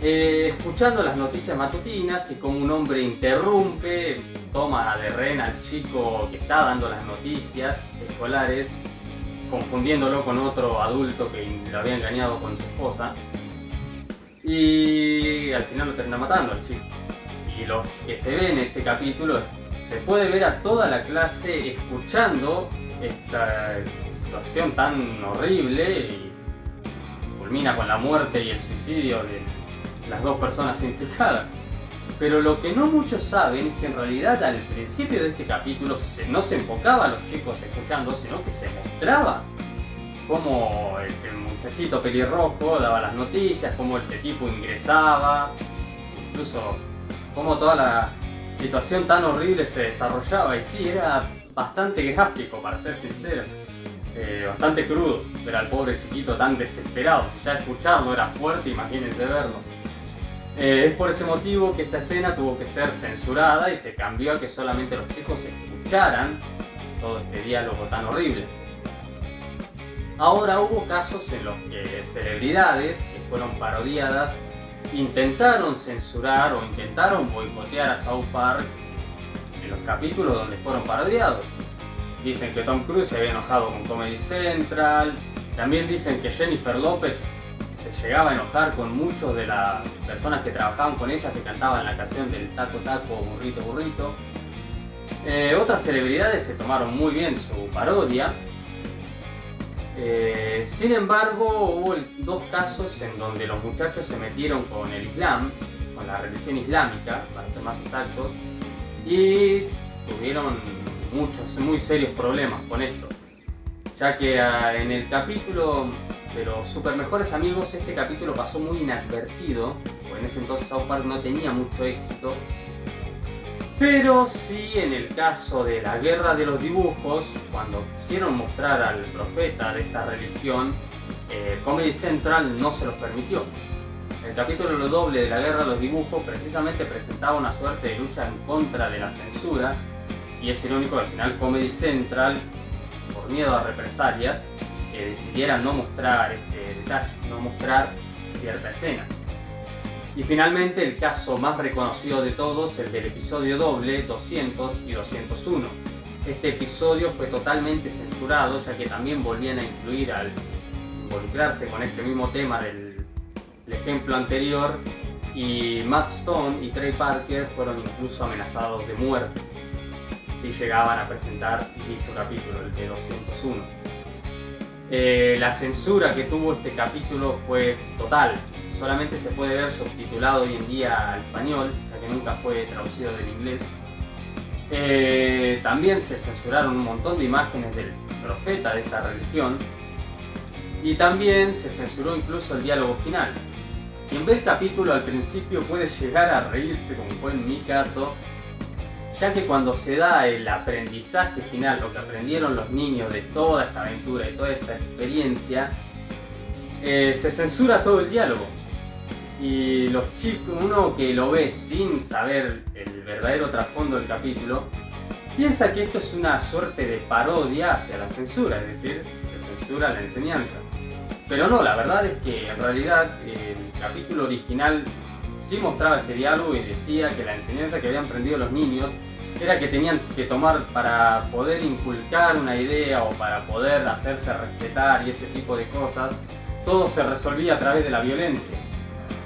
escuchando las noticias matutinas y como un hombre interrumpe, toma de rehén al chico que está dando las noticias escolares, confundiéndolo con otro adulto que lo había engañado con su esposa, y al final lo termina matando al chico. Y los que se ven en este capítulo, se puede ver a toda la clase escuchando esta situación tan horrible y culmina con la muerte y el suicidio de las dos personas implicadas. Pero lo que no muchos saben es que en realidad al principio de este capítulo no se enfocaba a los chicos escuchando, sino que se mostraba cómo el muchachito pelirrojo daba las noticias, cómo este tipo ingresaba, incluso cómo toda la situación tan horrible se desarrollaba. Y sí, era bastante gráfico, para ser sincero, bastante crudo ver al pobre chiquito tan desesperado. Ya escucharlo era fuerte, imagínense verlo. Es por ese motivo que esta escena tuvo que ser censurada y se cambió a que solamente los chicos escucharan todo este diálogo tan horrible. Ahora hubo casos en los que celebridades que fueron parodiadas intentaron censurar o intentaron boicotear a South Park en los capítulos donde fueron parodiados. Dicen que Tom Cruise se había enojado con Comedy Central. También dicen que Jennifer López se llegaba a enojar con muchos de las personas que trabajaban con ella, se cantaban la canción del taco taco, burrito burrito. Otras celebridades se tomaron muy bien su parodia. Sin embargo, hubo dos casos en donde los muchachos se metieron con el Islam, con la religión islámica, para ser más exactos, y tuvieron muchos, muy serios problemas con esto, ya que en el capítulo de los super mejores amigos este capítulo pasó muy inadvertido, porque en ese entonces South Park no tenía mucho éxito, Pero sí, en el caso de la guerra de los dibujos, cuando quisieron mostrar al profeta de esta religión, Comedy Central no se los permitió. El capítulo doble de la guerra de los dibujos precisamente presentaba una suerte de lucha en contra de la censura, y es irónico que al final Comedy Central, por miedo a represalias, decidiera no mostrar este detalle, no mostrar cierta escena. Y finalmente el caso más reconocido de todos, el del episodio doble 200 y 201. Este episodio fue totalmente censurado, ya que también volvían a incluir, al involucrarse con este mismo tema del ejemplo anterior, y Matt Stone y Trey Parker fueron incluso amenazados de muerte si llegaban a presentar dicho capítulo, el de 201. La censura que tuvo este capítulo fue total. Solamente se puede ver subtitulado hoy en día al español, ya que nunca fue traducido del inglés. También se censuraron un montón de imágenes del profeta de esta religión, y también se censuró incluso el diálogo final. Quien ve el capítulo al principio puede llegar a reírse, como fue en mi caso, ya que cuando se da el aprendizaje final, lo que aprendieron los niños de toda esta aventura y toda esta experiencia, se censura todo el diálogo. Y los chicos, uno que lo ve sin saber el verdadero trasfondo del capítulo, piensa que esto es una suerte de parodia hacia la censura, es decir, se censura la enseñanza. Pero no, la verdad es que en realidad el capítulo original sí mostraba este diálogo y decía que la enseñanza que habían aprendido los niños era que tenían que tomar, para poder inculcar una idea o para poder hacerse respetar y ese tipo de cosas, todo se resolvía a través de la violencia.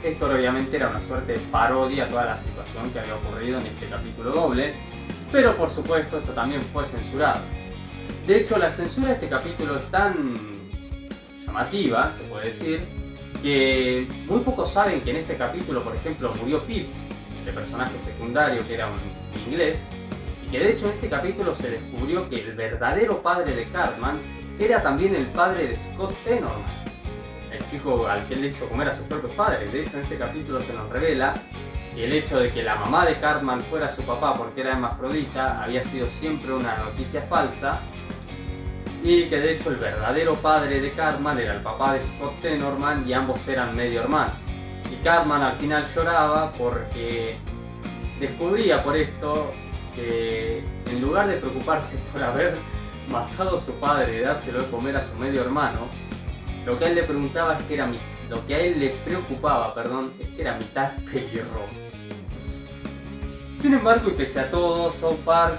Esto obviamente era una suerte de parodia a toda la situación que había ocurrido en este capítulo doble, pero por supuesto esto también fue censurado. De hecho, la censura de este capítulo es tan llamativa, se puede decir, que muy pocos saben que en este capítulo, por ejemplo, murió Pip, el personaje secundario que era un inglés, y que de hecho en este capítulo se descubrió que el verdadero padre de Cartman era también el padre de Scott Tenorman, el chico al que él le hizo comer a sus propios padres. De hecho en este capítulo se nos revela que el hecho de que la mamá de Cartman fuera su papá porque era hermafrodita había sido siempre una noticia falsa, y que de hecho el verdadero padre de Cartman era el papá de Scott Tenorman y ambos eran medio hermanos. Y Cartman al final lloraba porque descubría por esto que en lugar de preocuparse por haber matado a su padre y dárselo de comer a su medio hermano, lo que a él le preguntaba es que era lo que a él le preocupaba, es que era mitad pelirrojo. Sin embargo, y pese a todo, South Park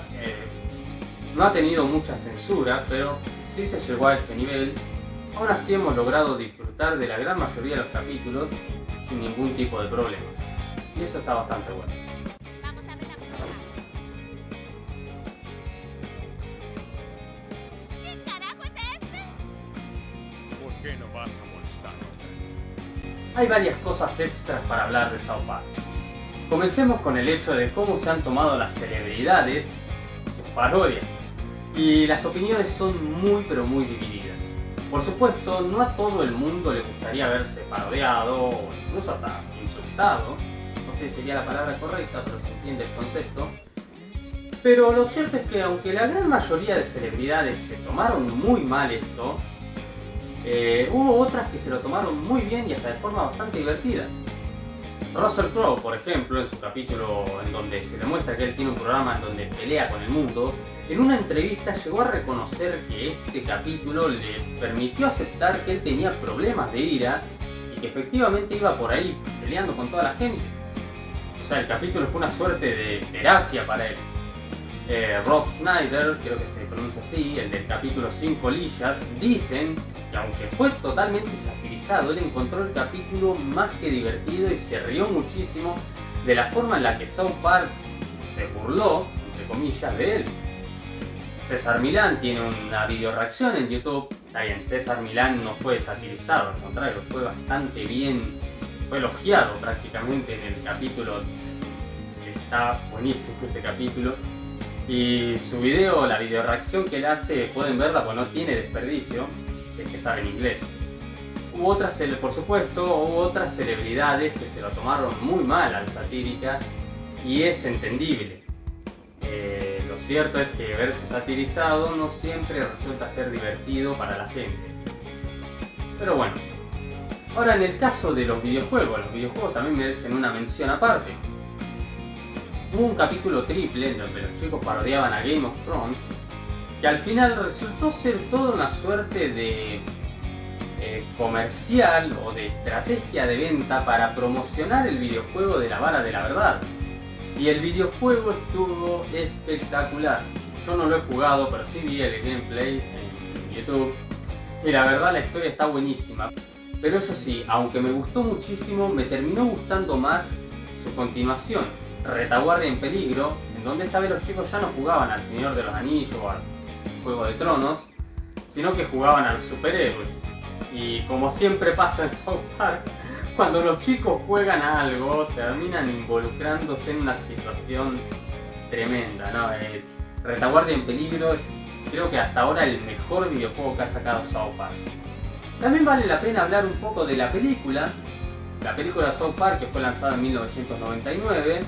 no ha tenido mucha censura, pero sí se llegó a este nivel. Aún así hemos logrado disfrutar de la gran mayoría de los capítulos sin ningún tipo de problemas. Y eso está bastante bueno. Vamos a ver ¿Qué carajo es este? ¿Por qué no vas a molestar? Hay varias cosas extras para hablar de South Park. Comencemos con el hecho de cómo se han tomado las celebridades, sus parodias, y las opiniones son muy pero muy divididas. Por supuesto, no a todo el mundo le gustaría verse parodiado o incluso hasta insultado, no sé si sería la palabra correcta, pero se entiende el concepto. Pero lo cierto es que aunque la gran mayoría de celebridades se tomaron muy mal esto, hubo otras que se lo tomaron muy bien y hasta de forma bastante divertida. Russell Crowe, por ejemplo, en su capítulo en donde se demuestra que él tiene un programa en donde pelea con el mundo, en una entrevista llegó a reconocer que este capítulo le permitió aceptar que él tenía problemas de ira y que efectivamente iba por ahí peleando con toda la gente. O sea, el capítulo fue una suerte de terapia para él. Rob Schneider, creo que se pronuncia así, el del capítulo 5 Lillas, dicen que aunque fue totalmente satirizado, él encontró el capítulo más que divertido y se rió muchísimo de la forma en la que South Park se burló, entre comillas, de él. César Milán tiene una videoreacción en YouTube. Está bien, César Milán no fue satirizado, al contrario, fue bastante bien, fue elogiado prácticamente en el capítulo. Está buenísimo ese capítulo. Y su video, la videoreacción que él hace, pueden verla porque no tiene desperdicio, si es que saben inglés. Por supuesto, hubo otras celebridades que se lo tomaron muy mal al satírica y es entendible. cierto es que verse satirizado no siempre resulta ser divertido para la gente. Pero bueno, ahora en el caso de los videojuegos también merecen una mención aparte. Hubo un capítulo triple en donde los chicos parodiaban a Game of Thrones, que al final resultó ser toda una suerte de comercial o de estrategia de venta para promocionar el videojuego de la Vara de la Verdad. Y el videojuego estuvo espectacular. Yo no lo he jugado, pero sí vi el gameplay en YouTube. Y la verdad la historia está buenísima. Pero eso sí, aunque me gustó muchísimo, me terminó gustando más su continuación, Retaguardia en Peligro, en donde esta vez los chicos ya no jugaban al Señor de los Anillos o al Juego de Tronos, sino que jugaban a los superhéroes. Y como siempre pasa en South Park, cuando los chicos juegan a algo, terminan involucrándose en una situación tremenda, ¿no? Retaguardia en Peligro es, creo que hasta ahora, el mejor videojuego que ha sacado South Park. También vale la pena hablar un poco de la película. La película South Park, que fue lanzada en 1999,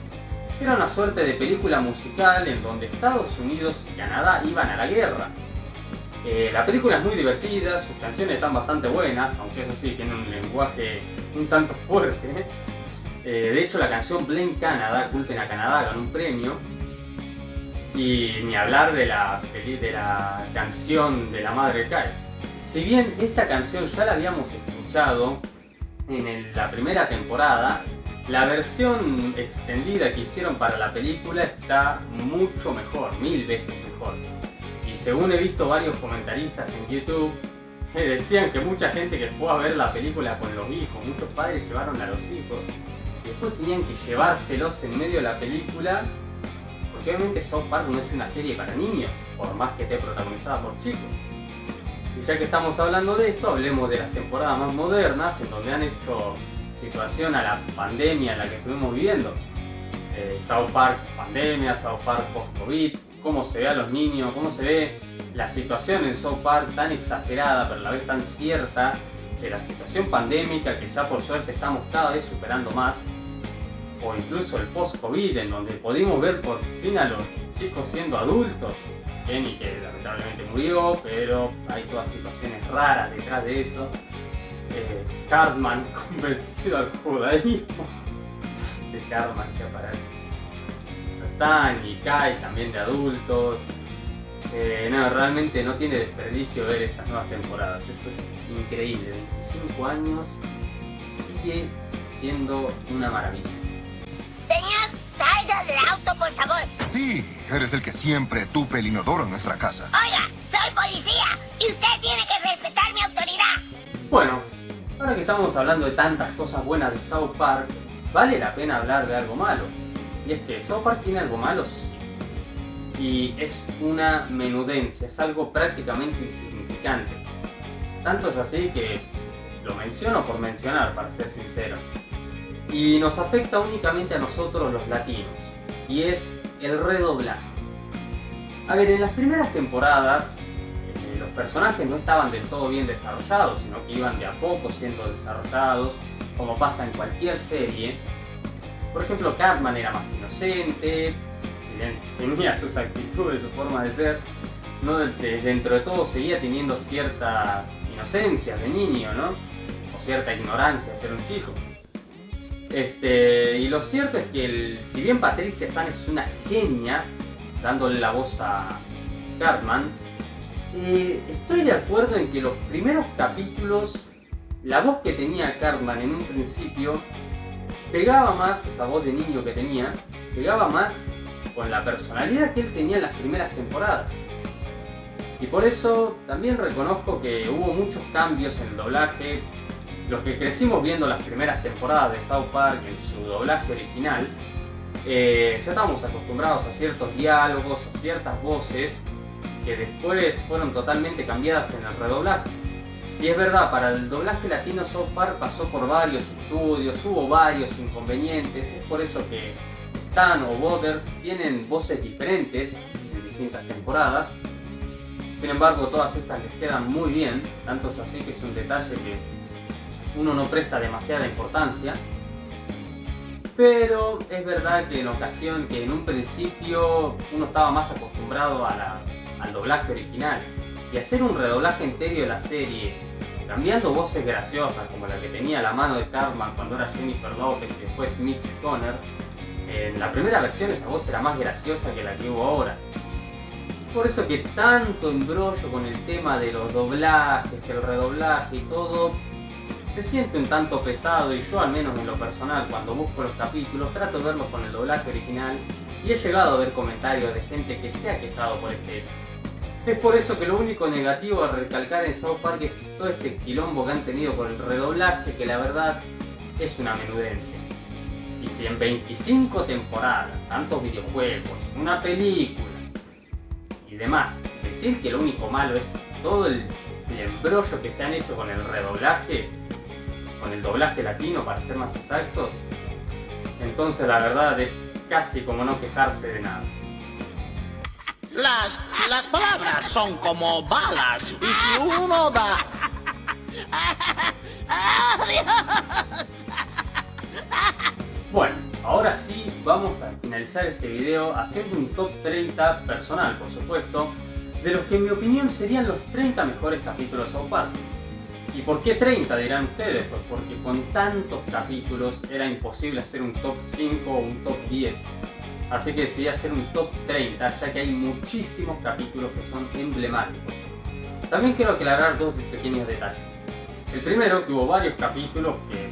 era una suerte de película musical en donde Estados Unidos y Canadá iban a la guerra. La película es muy divertida, sus canciones están bastante buenas, aunque eso sí, tiene un lenguaje un tanto fuerte. De hecho, la canción Blame Canada, Culpen a Canadá, ganó un premio. Y ni hablar de la canción de la madre Kai. Si bien esta canción ya la habíamos escuchado en la primera temporada, la versión extendida que hicieron para la película está mucho mejor, 1000 veces mejor. Y según he visto varios comentaristas en YouTube, decían que mucha gente que fue a ver la película con los hijos, muchos padres llevaron a los hijos y después tenían que llevárselos en medio de la película, porque obviamente South Park no es una serie para niños, por más que esté protagonizada por chicos. Y ya que estamos hablando de esto, hablemos de las temporadas más modernas, en donde han hecho situación a la pandemia en la que estuvimos viviendo. South Park pandemia, South Park post-COVID, cómo se ve a los niños, cómo se ve la situación en South Park tan exagerada, pero a la vez tan cierta, de la situación pandémica que ya por suerte estamos cada vez superando más. O incluso el post-COVID, en donde pudimos ver por fin a los chicos siendo adultos. Kenny, que lamentablemente murió, pero hay todas situaciones raras detrás de eso. Cartman convertido al judaísmo. De Cartman que aparece. Stan y Kai también de adultos. No, realmente no tiene desperdicio ver estas nuevas temporadas. Eso es increíble. 25 años sigue siendo una maravilla. Señor, salga del auto, por favor. Sí, eres el que siempre tupe el inodoro en nuestra casa. Oiga, soy policía y usted tiene que respetar mi autoridad. Bueno, ahora que estamos hablando de tantas cosas buenas de South Park, vale la pena hablar de algo malo. Y es que South Park tiene algo malo, sí. Y es una menudencia, es algo prácticamente insignificante. Tanto es así que lo menciono por mencionar, para ser sincero. Y nos afecta únicamente a nosotros los latinos, y es el redoblaje. A ver, en las primeras temporadas los personajes no estaban del todo bien desarrollados, sino que iban de a poco siendo desarrollados, como pasa en cualquier serie. Por ejemplo, Cartman era más inocente, si bien tenía sus actitudes, su forma de ser, no, dentro de todo seguía teniendo ciertas inocencias de niño, ¿no? O cierta ignorancia de ser un chico. Y lo cierto es que si bien Patricia San es una genia dándole la voz a Cartman, estoy de acuerdo en que los primeros capítulos, la voz que tenía Cartman en un principio pegaba más, esa voz de niño que tenía, pegaba más con la personalidad que él tenía en las primeras temporadas. Y por eso también reconozco que hubo muchos cambios en el doblaje. Los que crecimos viendo las primeras temporadas de South Park en su doblaje original, ya estábamos acostumbrados a ciertos diálogos, a ciertas voces que después fueron totalmente cambiadas en el redoblaje. Y es verdad, para el doblaje latino South Park pasó por varios estudios, hubo varios inconvenientes, es por eso que Stan o Butters tienen voces diferentes en distintas temporadas. Sin embargo, todas estas les quedan muy bien, tanto es así que es un detalle que uno no presta demasiada importancia. Pero es verdad que en un principio uno estaba más acostumbrado al doblaje original. Y hacer un redoblaje entero de la serie, cambiando voces graciosas como la que tenía la mano de Cartman cuando era Jennifer Lopez y después Mitch Connor, en la primera versión esa voz era más graciosa que la que hubo ahora. Por eso que tanto embrollo con el tema de los doblajes, que el redoblaje y todo, se siente un tanto pesado, y yo al menos en lo personal cuando busco los capítulos trato de verlos con el doblaje original, y he llegado a ver comentarios de gente que se ha quejado por este hecho. Es por eso que lo único negativo a recalcar en South Park es todo este quilombo que han tenido con el redoblaje, que la verdad es una menudencia. Y si en 25 temporadas, tantos videojuegos, una película y demás, decir que lo único malo es todo el embrollo que se han hecho con el redoblaje, con el doblaje latino para ser más exactos, entonces la verdad es casi como no quejarse de nada. Las palabras son como balas, y si uno da... Bueno, ahora sí vamos a finalizar este video haciendo un top 30 personal, por supuesto, de los que en mi opinión serían los 30 mejores capítulos de South Park. ¿Y por qué 30 dirán ustedes? Pues porque con tantos capítulos era imposible hacer un top 5 o un top 10. Así que decidí hacer un top 30, ya que hay muchísimos capítulos que son emblemáticos. También quiero aclarar dos pequeños detalles. El primero, que hubo varios capítulos que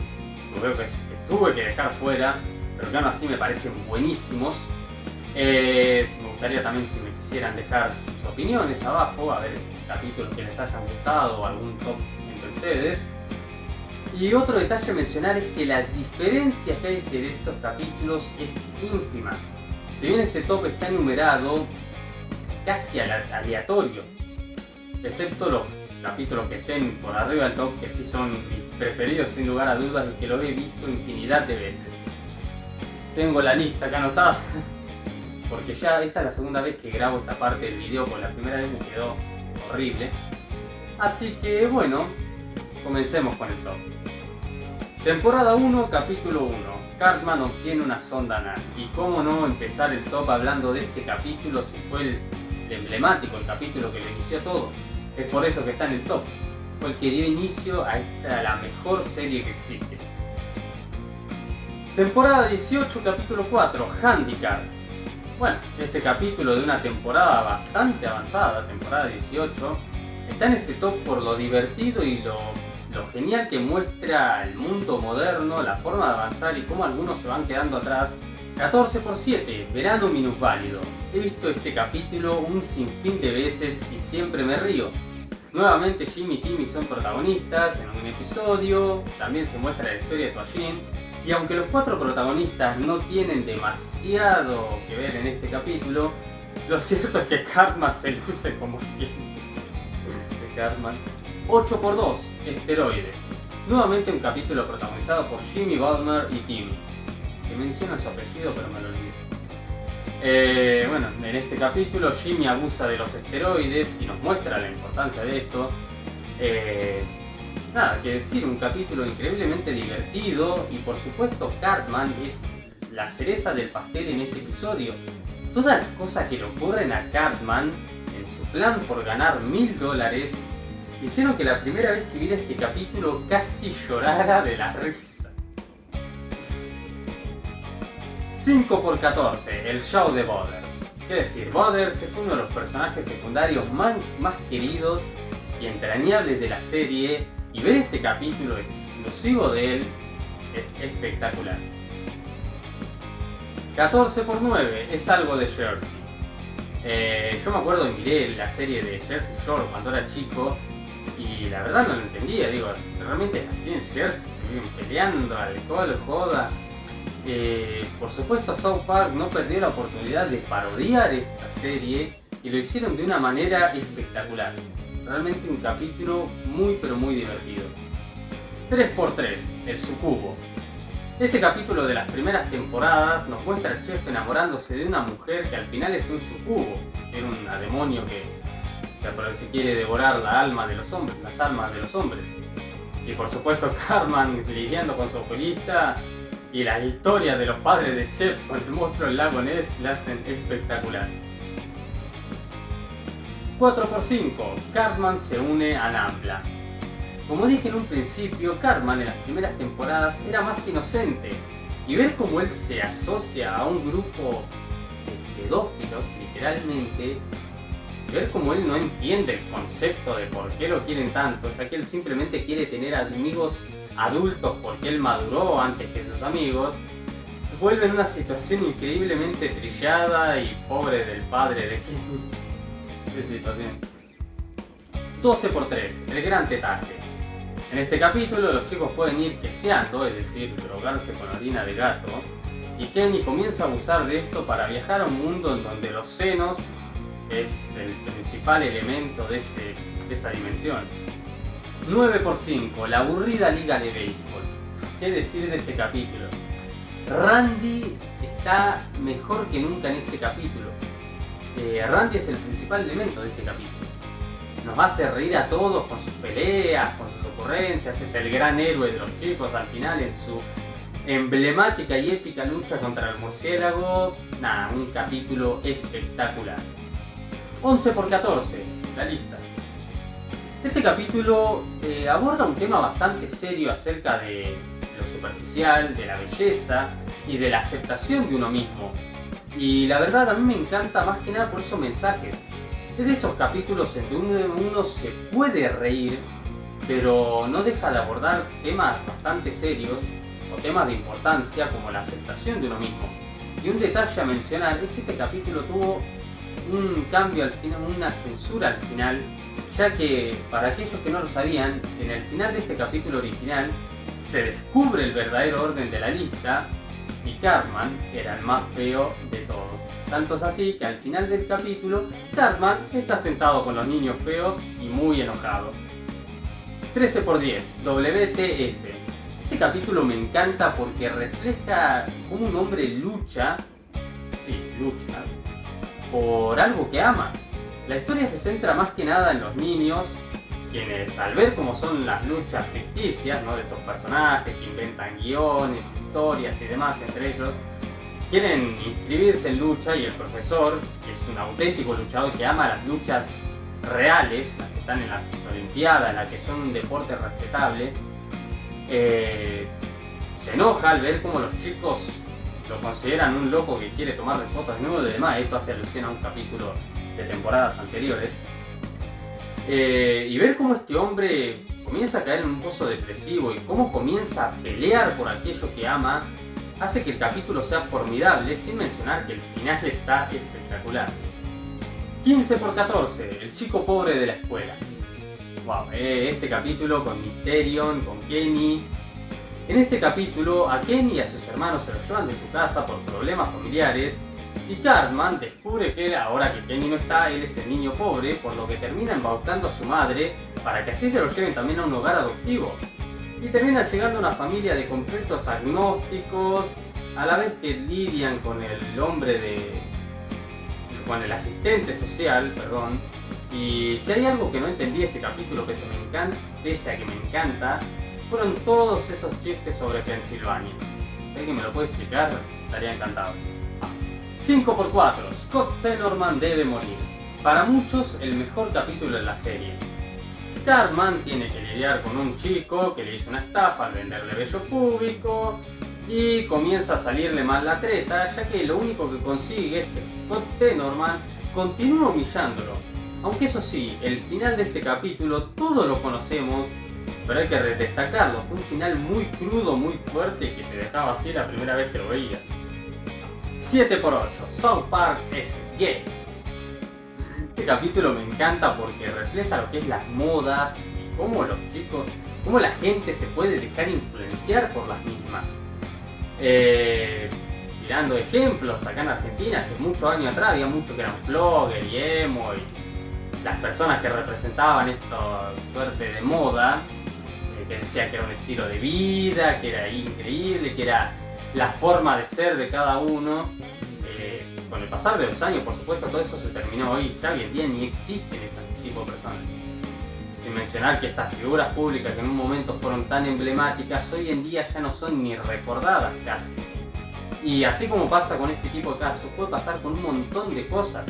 tuve que dejar fuera, pero que aún así me parecen buenísimos. Me gustaría también si me quisieran dejar sus opiniones abajo, a ver capítulos que les hayan gustado o algún top entre ustedes. Y otro detalle a mencionar es que la diferencia que hay entre estos capítulos es ínfima. Si bien este top está enumerado casi aleatorio, excepto los capítulos que estén por arriba del top, que sí son mis preferidos sin lugar a dudas y que los he visto infinidad de veces. Tengo la lista acá anotada, porque ya esta es la segunda vez que grabo esta parte del video, porque la primera vez me quedó horrible. Así que bueno, comencemos con el top. Temporada 1, capítulo 1. Cartman obtiene una sonda anal. Y cómo no empezar el top hablando de este capítulo si fue el emblemático, el capítulo que lo inició todo. Es por eso que está en el top. Fue el que dio inicio a la mejor serie que existe. Temporada 18, capítulo 4, Handicap. Bueno, este capítulo de una temporada bastante avanzada, temporada 18, está en este top por lo divertido y lo genial que muestra el mundo moderno, la forma de avanzar y cómo algunos se van quedando atrás. 14×7, verano minusválido. He visto este capítulo un sinfín de veces y siempre me río. Nuevamente Jimmy y Timmy son protagonistas en un episodio, también se muestra la historia de Toallín, y aunque los 4 protagonistas no tienen demasiado que ver en este capítulo, lo cierto es que Cartman se luce como siempre. Cartman. 8×2, esteroides. Nuevamente un capítulo protagonizado por Jimmy Butler y Timmy, que mencionan su apellido pero me lo olvidé. Bueno, en este capítulo Jimmy abusa de los esteroides y nos muestra la importancia de esto. Nada que decir, un capítulo increíblemente divertido y por supuesto Cartman es la cereza del pastel en este episodio. Todas las cosas que le ocurren a Cartman en su plan por ganar $1000 hicieron que la primera vez que vi este capítulo casi llorara de la risa. 5×14, el show de Butters. ¿Qué decir? Butters es uno de los personajes secundarios más queridos y entrañables de la serie, y ver este capítulo exclusivo de él es espectacular. 14×9, es algo de Jersey. Yo me acuerdo que miré la serie de Jersey Shore cuando era chico y la verdad no lo entendía. Digo, realmente es así en Jersey, se viven peleando, alcohol, joda. Por supuesto South Park no perdió la oportunidad de parodiar esta serie y lo hicieron de una manera espectacular. Realmente un capítulo muy pero muy divertido. 3×3, el sucubo. Este capítulo de las primeras temporadas nos muestra al chef enamorándose de una mujer que al final es un sucubo, era un demonio que se quiere devorar las almas de los hombres. Y por supuesto Cartman lidiando con su oculista y las historias de los padres de Chef con el monstruo del lago Ness la hacen espectacular. 4x5, Cartman se une a Nambla. Como dije en un principio, Cartman en las primeras temporadas era más inocente, y ver cómo él se asocia a un grupo de pedófilos, literalmente, ver cómo él no entiende el concepto de por qué lo quieren tanto, o sea que él simplemente quiere tener amigos adultos porque él maduró antes que sus amigos, vuelve en una situación increíblemente trillada y pobre del padre de Kenny. Qué situación. 12x3, el gran tetaje. En este capítulo los chicos pueden ir queseando, es decir, drogarse con orina de gato, y Kenny comienza a abusar de esto para viajar a un mundo en donde los senos es el principal elemento de esa dimensión. 9x5, la aburrida liga de béisbol. ¿Qué decir de este capítulo? Randy está mejor que nunca en este capítulo. Randy es el principal elemento de este capítulo. Nos hace reír a todos con sus peleas, con sus ocurrencias, es el gran héroe de los chicos al final en su emblemática y épica lucha contra el murciélago. Nada, un capítulo espectacular. 11x14, la lista. Este capítulo aborda un tema bastante serio acerca de lo superficial, de la belleza y de la aceptación de uno mismo. Y la verdad a mí me encanta más que nada por esos mensajes. Es de esos capítulos en donde uno se puede reír, pero no deja de abordar temas bastante serios o temas de importancia como la aceptación de uno mismo. Y un detalle a mencionar es que este capítulo tuvo un cambio al final, una censura al final, ya que, para aquellos que no lo sabían, en el final de este capítulo original se descubre el verdadero orden de la lista y Cartman era el más feo de todos. Tanto es así que al final del capítulo, Cartman está sentado con los niños feos y muy enojado. 13x10, WTF. Este capítulo me encanta porque refleja cómo un hombre lucha por algo que ama. La historia se centra más que nada en los niños, quienes al ver cómo son las luchas ficticias, ¿no?, de estos personajes que inventan guiones, historias y demás entre ellos, quieren inscribirse en lucha, y el profesor, que es un auténtico luchador que ama las luchas reales, las que están en las Olimpiadas, las que son un deporte respetable, se enoja al ver cómo los chicos lo consideran un loco que quiere tomar fotos desnudo y demás. Esto hace alusión a un capítulo de temporadas anteriores. Y ver cómo este hombre comienza a caer en un pozo depresivo y cómo comienza a pelear por aquello que ama, hace que el capítulo sea formidable, sin mencionar que el final está espectacular. 15x14, el chico pobre de la escuela. Wow, este capítulo con Mysterion, con Kenny. En este capítulo a Kenny y a sus hermanos se los llevan de su casa por problemas familiares, y Cartman descubre que ahora que Kenny no está, él es el niño pobre, por lo que termina embaucando a su madre para que así se lo lleven también a un hogar adoptivo. Y termina llegando a una familia de completos agnósticos, a la vez que lidian con con el asistente social, perdón. Y si hay algo que no entendí de este capítulo, pese a que me encanta, fueron todos esos chistes sobre Pensilvania. Si alguien me lo puede explicar, estaría encantado. 5x4, Scott Tenorman debe morir. Para muchos, el mejor capítulo de la serie. Cartman tiene que lidiar con un chico que le hizo una estafa al venderle vello público y comienza a salirle mal la treta, ya que lo único que consigue es que Scott Tenorman continúa humillándolo. Aunque eso sí, el final de este capítulo todos lo conocemos, pero hay que destacarlo, fue un final muy crudo, muy fuerte, que te dejaba así la primera vez que lo veías. 7x8, South Park es gay. Este capítulo me encanta porque refleja lo que es las modas y cómo los chicos, cómo la gente se puede dejar influenciar por las mismas. Tirando ejemplos, acá en Argentina hace muchos años atrás había muchos que eran flogger y emo, y las personas que representaban esta suerte de moda, que decía que era un estilo de vida, que era increíble, que era la forma de ser de cada uno. Con el pasar de los años, por supuesto, todo eso se terminó hoy. Ya hoy en día ni existen este tipo de personas. Sin mencionar que estas figuras públicas que en un momento fueron tan emblemáticas, hoy en día ya no son ni recordadas casi. Y así como pasa con este tipo de casos, puede pasar con un montón de cosas.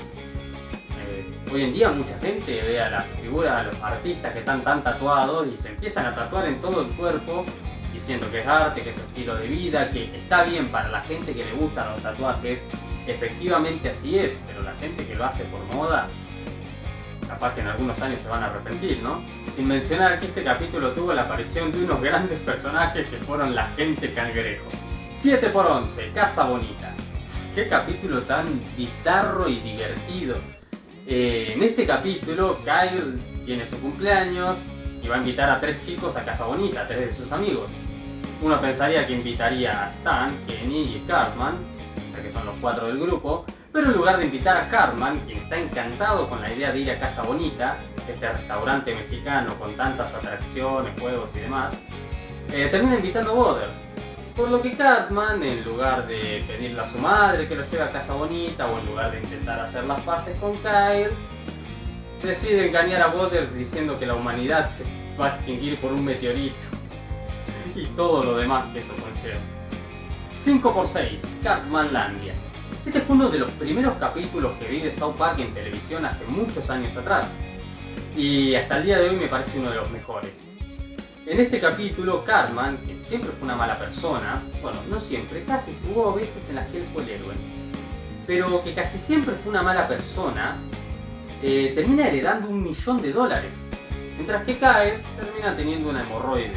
Hoy en día mucha gente ve a las figuras, a los artistas que están tan tatuados y se empiezan a tatuar en todo el cuerpo, diciendo que es arte, que es estilo de vida, que está bien para la gente que le gustan los tatuajes. Efectivamente así es, pero la gente que lo hace por moda, capaz que en algunos años se van a arrepentir, ¿no? Sin mencionar que este capítulo tuvo la aparición de unos grandes personajes que fueron la gente cangrejo. 7×11, Casa Bonita. Qué capítulo tan bizarro y divertido. En este capítulo, Kyle tiene su cumpleaños y va a invitar a 3 chicos a Casa Bonita, a 3 de sus amigos. Uno pensaría que invitaría a Stan, Kenny y Cartman, ya que son los 4 del grupo, pero en lugar de invitar a Cartman, quien está encantado con la idea de ir a Casa Bonita, este restaurante mexicano con tantas atracciones, juegos y demás, termina invitando a Butters. Por lo que Cartman, en lugar de pedirle a su madre que lo lleve a Casa Bonita o en lugar de intentar hacer las paces con Kyle, decide engañar a Butters diciendo que la humanidad se va a extinguir por un meteorito y todo lo demás que eso conlleva. 5×6, Cartmanlandia. Este fue uno de los primeros capítulos que vi de South Park en televisión hace muchos años atrás y hasta el día de hoy me parece uno de los mejores. En este capítulo, Cartman, que siempre fue una mala persona, bueno, no siempre, casi hubo veces en las que él fue el héroe, pero que casi siempre fue una mala persona, termina heredando $1 millón, mientras que Kyle termina teniendo una hemorroide.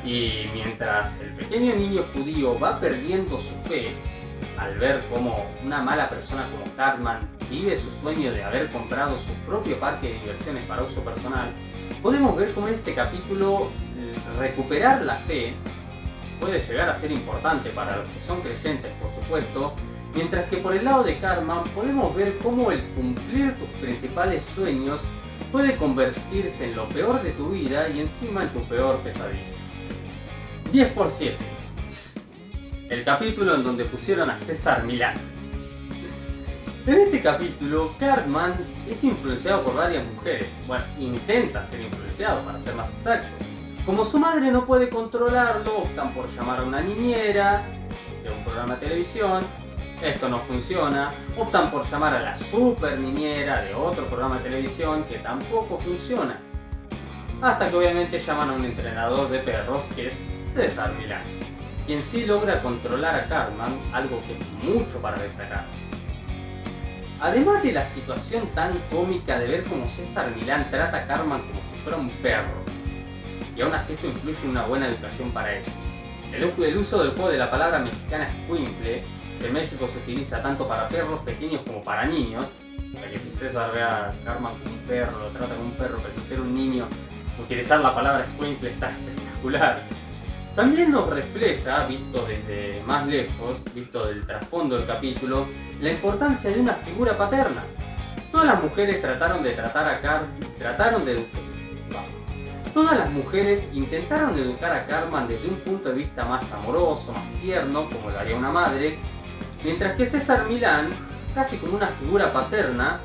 Y mientras el pequeño niño judío va perdiendo su fe al ver cómo una mala persona como Cartman vive su sueño de haber comprado su propio parque de diversiones para uso personal, podemos ver cómo en este capítulo recuperar la fe puede llegar a ser importante para los que son creyentes, por supuesto, mientras que por el lado de Cartman podemos ver cómo el cumplir tus principales sueños puede convertirse en lo peor de tu vida y encima en tu peor pesadilla. 10×7, el capítulo en donde pusieron a César Milán. En este capítulo, Cartman es influenciado por varias mujeres. Bueno, intenta ser influenciado, para ser más exacto. Como su madre no puede controlarlo, optan por llamar a una niñera de un programa de televisión. Esto no funciona. Optan por llamar a la super niñera de otro programa de televisión, que tampoco funciona. Hasta que obviamente llaman a un entrenador de perros, que es César Milán, quien sí logra controlar a Cartman, algo que es mucho para destacar. Además de la situación tan cómica de ver cómo César Milán trata a Cartman como si fuera un perro, y aún así esto influye en una buena educación para él. El uso del juego de la palabra mexicana escuincle, que en México se utiliza tanto para perros pequeños como para niños, o sea que si César ve a Cartman como un perro, lo trata como un perro, pero si ser un niño, utilizar la palabra escuincle está espectacular. También nos refleja, visto desde más lejos, visto del trasfondo del capítulo, la importancia de una figura paterna. Todas las mujeres intentaron educar a Cartman desde un punto de vista más amoroso, más tierno, como lo haría una madre, mientras que César Milán, casi como una figura paterna,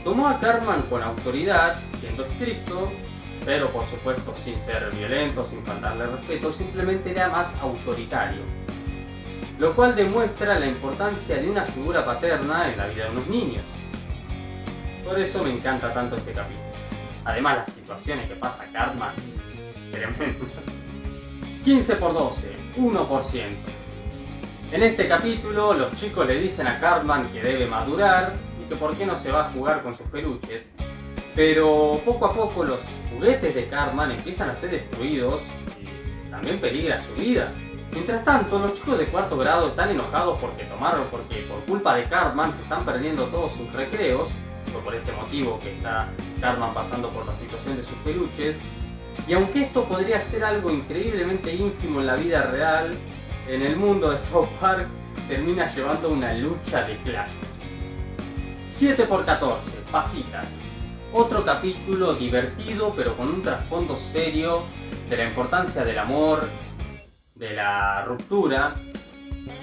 tomó a Cartman con autoridad, siendo estricto, pero por supuesto sin ser violento, sin faltarle respeto, simplemente era más autoritario. Lo cual demuestra la importancia de una figura paterna en la vida de unos niños. Por eso me encanta tanto este capítulo. Además las situaciones que pasa Cartman, tremendas. 15×12, 1%. En este capítulo los chicos le dicen a Cartman que debe madurar y que por qué no se va a jugar con sus peluches. Pero poco a poco los juguetes de Cartman empiezan a ser destruidos y también peligra su vida. Mientras tanto, los chicos de 4º grado están enojados porque por culpa de Cartman se están perdiendo todos sus recreos. Fue por este motivo que está Cartman pasando por la situación de sus peluches. Y aunque esto podría ser algo increíblemente ínfimo en la vida real, en el mundo de South Park termina llevando una lucha de clases. 7×14, Pasitas. Otro capítulo divertido pero con un trasfondo serio de la importancia del amor, de la ruptura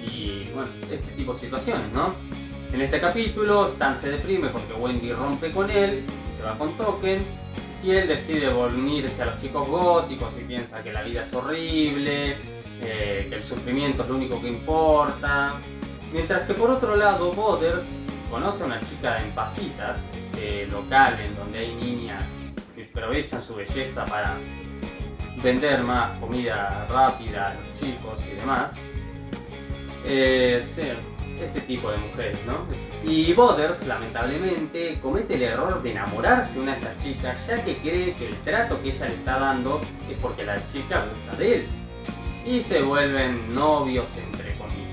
y bueno, este tipo de situaciones, ¿no? En este capítulo Stan se deprime porque Wendy rompe con él y se va con Token. Tiel decide unirse a los chicos góticos y piensa que la vida es horrible, que el sufrimiento es lo único que importa. Mientras que por otro lado, Butters conoce a una chica en Pasitas, local en donde hay niñas que aprovechan su belleza para vender más comida rápida a los chicos y demás. Este tipo de mujeres, ¿no? Y Butters, lamentablemente, comete el error de enamorarse de una de estas chicas, ya que cree que el trato que ella le está dando es porque la chica gusta de él. Y se vuelven novios, entre comillas.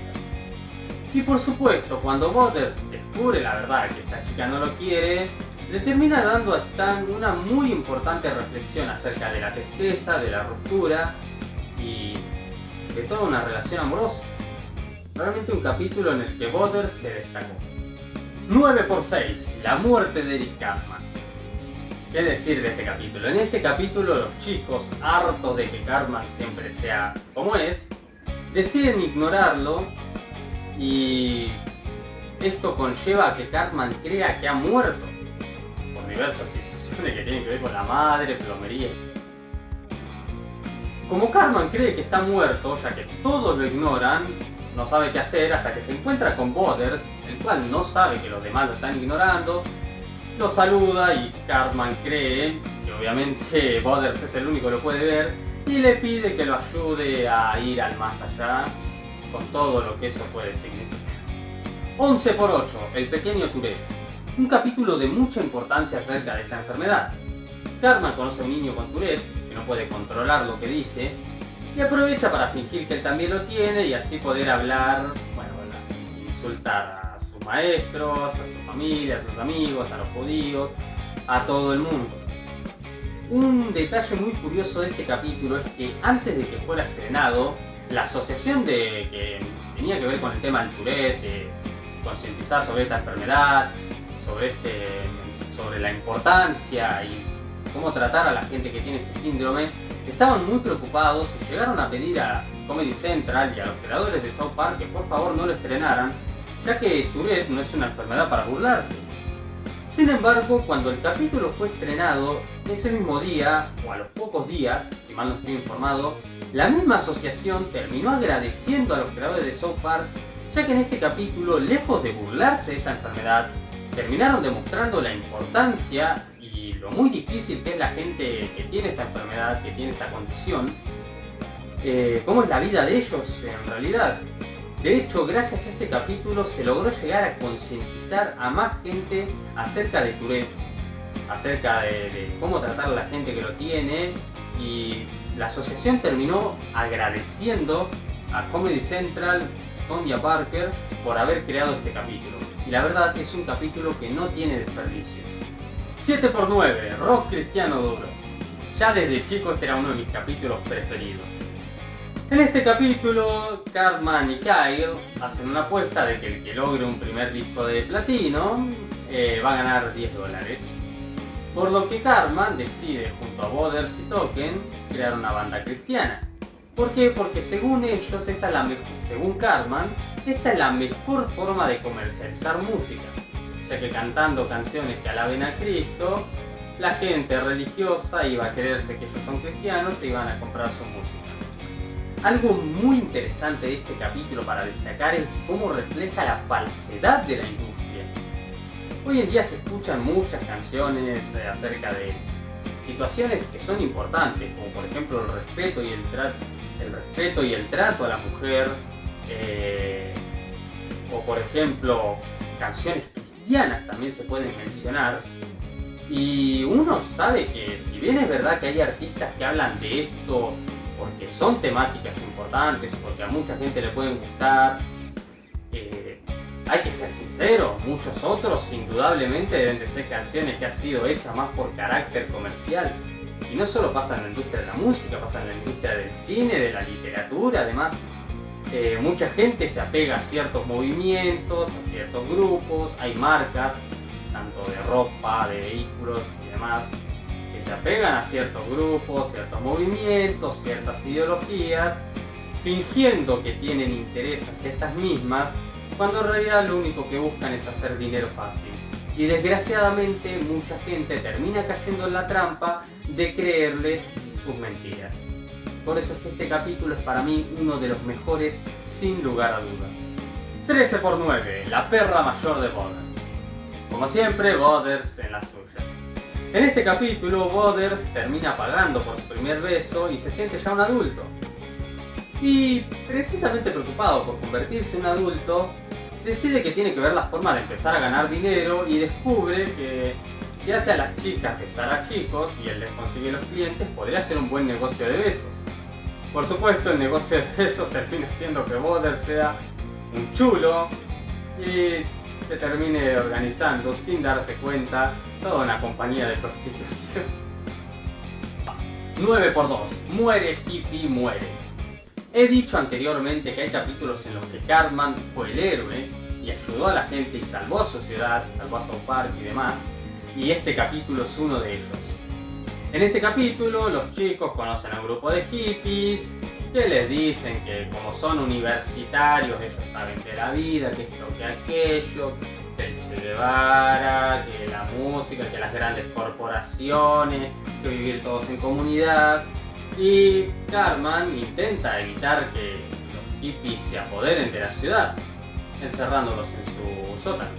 Y por supuesto, cuando Butters descubre la verdad que esta chica no lo quiere, le termina dando a Stan una muy importante reflexión acerca de la tristeza, de la ruptura y de toda una relación amorosa. Realmente un capítulo en el que Butters se destacó. 9×6, la muerte de Eric Cartman. ¿Qué decir de este capítulo? En este capítulo los chicos, hartos de que Cartman siempre sea como es, deciden ignorarlo y esto conlleva a que Cartman crea que ha muerto por diversas situaciones que tienen que ver con la madre, plomería. Como Cartman cree que está muerto, ya que todos lo ignoran, no sabe qué hacer hasta que se encuentra con Butters, el cual no sabe que los demás lo están ignorando. Lo saluda y Cartman cree que obviamente Butters es el único que lo puede ver y le pide que lo ayude a ir al más allá con todo lo que eso puede significar. 11×8, el pequeño Tourette. Un capítulo de mucha importancia acerca de esta enfermedad. Cartman conoce a un niño con Tourette que no puede controlar lo que dice y aprovecha para fingir que él también lo tiene y así poder hablar, insultar a sus maestros, a su familia, a sus amigos, a los judíos, a todo el mundo. Un detalle muy curioso de este capítulo es que antes de que fuera estrenado, la asociación que tenía que ver con el tema del Tourette, de concientizar sobre esta enfermedad, sobre la importancia y cómo tratar a la gente que tiene este síndrome, estaban muy preocupados y llegaron a pedir a Comedy Central y a los creadores de South Park que por favor no lo estrenaran, ya que Tourette no es una enfermedad para burlarse. Sin embargo, cuando el capítulo fue estrenado, ese mismo día, o a los pocos días, si mal no estoy informado, la misma asociación terminó agradeciendo a los creadores de South Park, ya que en este capítulo, lejos de burlarse de esta enfermedad, terminaron demostrando la importancia y lo muy difícil que es la gente que tiene esta enfermedad, que tiene esta condición, cómo es la vida de ellos en realidad. De hecho, gracias a este capítulo se logró llegar a concientizar a más gente acerca de Tourette, acerca de cómo tratar a la gente que lo tiene, y la asociación terminó agradeciendo a Comedy Central, Stone y a Parker por haber creado este capítulo. Y la verdad es un capítulo que no tiene desperdicio. 7×9, rock cristiano duro. Ya desde chico este era uno de mis capítulos preferidos. En este capítulo, Cartman y Kyle hacen una apuesta de que el que logre un primer disco de platino va a ganar $10. Por lo que Cartman decide, junto a Butters y Token, crear una banda cristiana. ¿Por qué? Porque según ellos, según Cartman, esta es la mejor forma de comercializar música, ya que cantando canciones que alaben a Cristo, la gente religiosa iba a creerse que ellos son cristianos e iban a comprar su música. Algo muy interesante de este capítulo para destacar es cómo refleja la falsedad de la industria. Hoy en día se escuchan muchas canciones acerca de situaciones que son importantes, como por ejemplo el respeto y el trato a la mujer, o por ejemplo canciones cristianas también se pueden mencionar. Y uno sabe que si bien es verdad que hay artistas que hablan de esto porque son temáticas importantes, porque a mucha gente le pueden gustar, hay que ser sincero, muchos otros indudablemente deben de ser canciones que han sido hechas más por carácter comercial. Y no solo pasa en la industria de la música, pasa en la industria del cine, de la literatura, además. Mucha gente se apega a ciertos movimientos, a ciertos grupos, hay marcas, tanto de ropa, de vehículos y demás, que se apegan a ciertos grupos, ciertos movimientos, ciertas ideologías, fingiendo que tienen interés hacia estas mismas, cuando en realidad lo único que buscan es hacer dinero fácil. Y desgraciadamente mucha gente termina cayendo en la trampa de creerles sus mentiras. Por eso es que este capítulo es para mí uno de los mejores sin lugar a dudas. 13×9, la perra mayor de Butters. Como siempre, Butters en las suyas. En este capítulo, Butters termina pagando por su primer beso y se siente ya un adulto. Y precisamente preocupado por convertirse en un adulto, decide que tiene que ver la forma de empezar a ganar dinero y descubre que si hace a las chicas besar a chicos y él les consigue los clientes, podría ser un buen negocio de besos. Por supuesto, el negocio de besos termina siendo que Butters sea un chulo y se termine organizando sin darse cuenta toda una compañía de prostitución. 9×2, muere hippie, muere. He dicho anteriormente que hay capítulos en los que Cartman fue el héroe y ayudó a la gente y salvó a su ciudad, salvó a South Park y demás, y este capítulo es uno de ellos. En este capítulo los chicos conocen a un grupo de hippies que les dicen que como son universitarios ellos saben de la vida, que esto, que aquello, que el Che Guevara, que la música, que las grandes corporaciones, que vivir todos en comunidad. Y Cartman intenta evitar que los hippies se apoderen de la ciudad, encerrándolos en su sótano.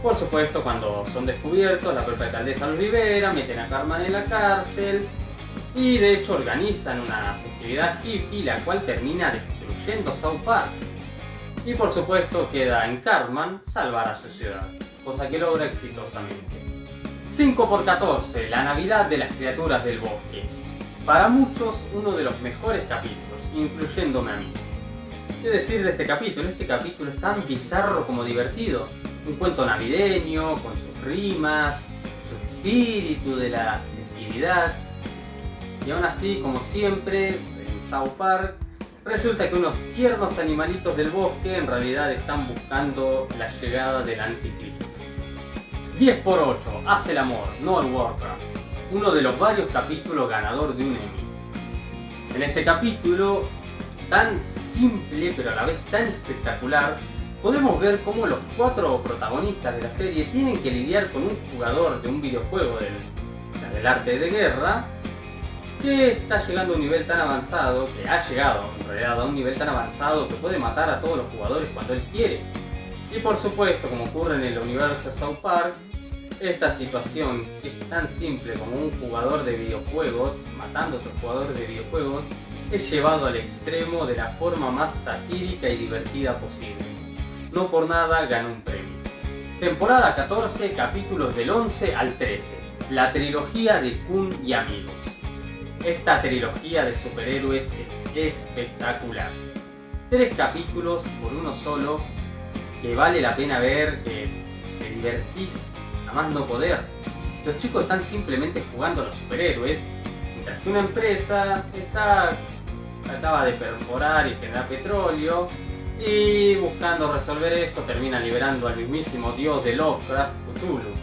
Por supuesto, cuando son descubiertos, la propia alcaldesa los libera, meten a Cartman en la cárcel y de hecho organizan una festividad hippie, la cual termina destruyendo South Park. Y por supuesto queda en Cartman salvar a su ciudad, cosa que logra exitosamente. 5×14, la Navidad de las criaturas del bosque. Para muchos, uno de los mejores capítulos, incluyéndome a mí. ¿Qué decir de este capítulo? Este capítulo es tan bizarro como divertido. Un cuento navideño, con sus rimas, su espíritu de la festividad. Y aún así, como siempre, en South Park, resulta que unos tiernos animalitos del bosque en realidad están buscando la llegada del anticristo. 10×8, Haz el amor, no el Warcraft. Uno de los varios capítulos ganador de un Emmy. En este capítulo, tan simple pero a la vez tan espectacular, podemos ver cómo los 4 protagonistas de la serie tienen que lidiar con un jugador de un videojuego del arte de guerra que está llegando a un nivel tan avanzado, que ha llegado en realidad a un nivel tan avanzado que puede matar a todos los jugadores cuando él quiere. Y por supuesto, como ocurre en el universo de South Park, esta situación que es tan simple como un jugador de videojuegos matando a otros jugadores de videojuegos es llevado al extremo de la forma más satírica y divertida posible. No por nada ganó un premio. Temporada 14, capítulos del 11 al 13. La trilogía de Kun y amigos. Esta trilogía de superhéroes es espectacular. 3 capítulos por uno solo que vale la pena ver, que te divertís a más no poder. Los chicos están simplemente jugando a los superhéroes, mientras que una empresa acaba de perforar y generar petróleo, y buscando resolver eso termina liberando al mismísimo dios de Lovecraft, Cthulhu.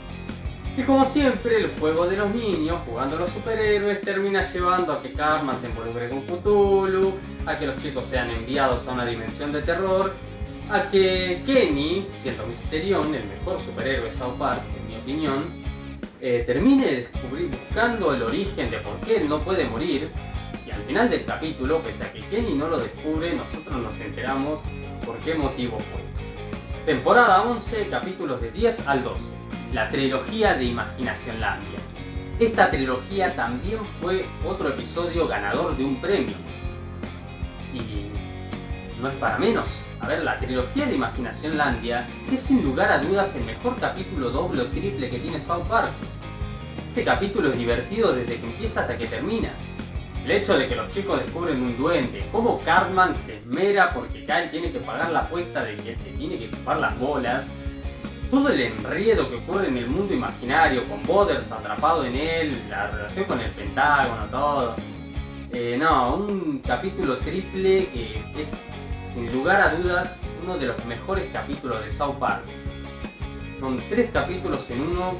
Y como siempre, el juego de los niños jugando a los superhéroes termina llevando a que Cartman se involucre con Cthulhu, a que los chicos sean enviados a una dimensión de terror, a que Kenny, siendo Mysterion, el mejor superhéroe de South Park, en mi opinión, termine buscando el origen de por qué él no puede morir. Y al final del capítulo, pese a que Kenny no lo descubre, nosotros nos enteramos por qué motivo fue. Temporada 11, capítulos de 10 al 12. La trilogía de Imaginacionlandia. Esta trilogía también fue otro episodio ganador de un premio. Y no es para menos. A ver, la trilogía de Imaginacionlandia es sin lugar a dudas el mejor capítulo doble o triple que tiene South Park. Este capítulo es divertido desde que empieza hasta que termina. El hecho de que los chicos descubren un duende, cómo Cartman se esmera porque Kyle tiene que pagar la apuesta de que tiene que chupar las bolas, todo el enredo que ocurre en el mundo imaginario, con Butters atrapado en él, la relación con el Pentágono, todo. Un capítulo triple que es, sin lugar a dudas, uno de los mejores capítulos de South Park. Son 3 capítulos en uno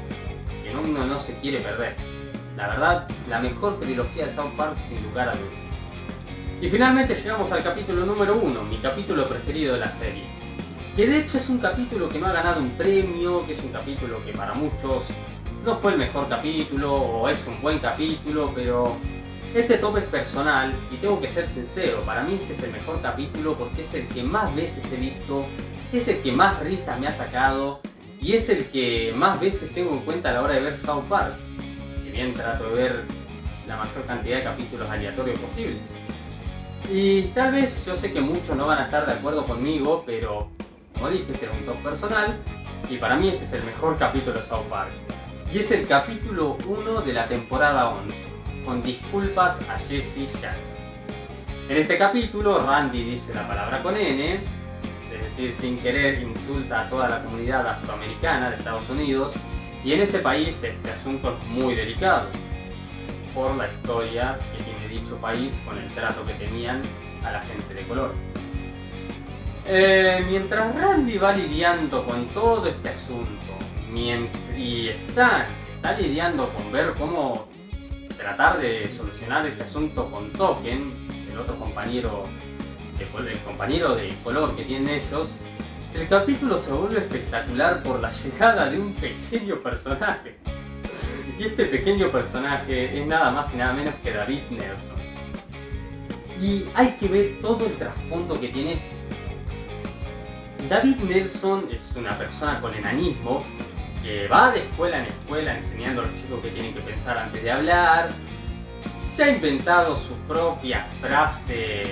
que uno no se quiere perder. La verdad, la mejor trilogía de South Park sin lugar a dudas. Y finalmente llegamos al capítulo número 1, mi capítulo preferido de la serie. Que de hecho es un capítulo que no ha ganado un premio, que es un capítulo que para muchos no fue el mejor capítulo o es un buen capítulo, pero este top es personal y tengo que ser sincero, para mí este es el mejor capítulo porque es el que más veces he visto, es el que más risas me ha sacado y es el que más veces tengo en cuenta a la hora de ver South Park, si bien trato de ver la mayor cantidad de capítulos aleatorios posible. Y tal vez yo sé que muchos no van a estar de acuerdo conmigo, pero como dije, este es un top personal y para mí este es el mejor capítulo de South Park. Y es el capítulo 1 de la temporada 11, con disculpas a Jesse Jackson. En este capítulo, Randy dice la palabra con N, es decir, sin querer insulta a toda la comunidad afroamericana de Estados Unidos, y en ese país este asunto es muy delicado, por la historia que tiene dicho país con el trato que tenían a la gente de color. Mientras Randy va lidiando con todo este asunto, y está lidiando con ver cómo tratar de solucionar este asunto con Token, el otro compañero, el compañero de color que tienen ellos, el capítulo se vuelve espectacular por la llegada de un pequeño personaje. Y este pequeño personaje es nada más y nada menos que David Nelson. Y hay que ver todo el trasfondo que tiene. David Nelson es una persona con enanismo que va de escuela en escuela enseñando a los chicos que tienen que pensar antes de hablar. Se ha inventado su propia frase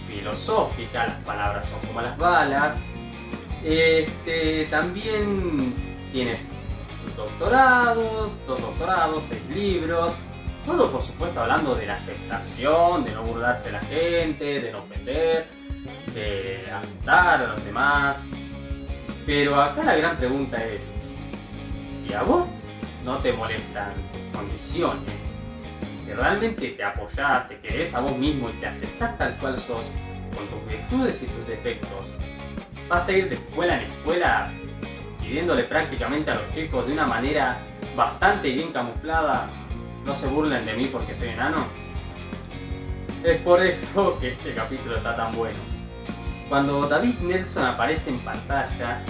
filosófica, las palabras son como las balas. También tiene sus doctorados, 2 doctorados, 6 libros. Todo por supuesto hablando de la aceptación, de no burlarse de la gente, de no ofender, de aceptar a los demás. Pero acá la gran pregunta es, si a vos no te molestan tus condiciones, si realmente te apoyás, te querés a vos mismo y te aceptás tal cual sos, con tus virtudes y tus defectos, vas a ir de escuela en escuela pidiéndole prácticamente a los chicos de una manera bastante bien camuflada, no se burlen de mí porque soy enano. Es por eso que este capítulo está tan bueno. Cuando David Nelson aparece en pantalla,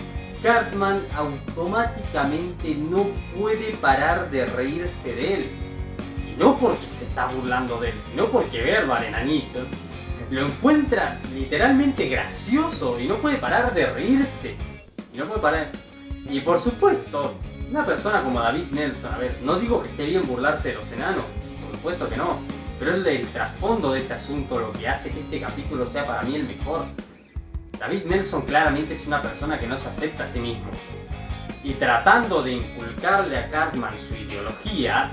Cartman automáticamente no puede parar de reírse de él. Y no porque se está burlando de él, sino porque verlo al enanito lo encuentra literalmente gracioso y no puede parar de reírse. Y no puede parar. Y por supuesto, una persona como David Nelson, a ver, no digo que esté bien burlarse de los enanos, por supuesto que no, pero el trasfondo de este asunto lo que hace que este capítulo sea para mí el mejor. David Nelson claramente es una persona que no se acepta a sí mismo. Y tratando de inculcarle a Cartman su ideología,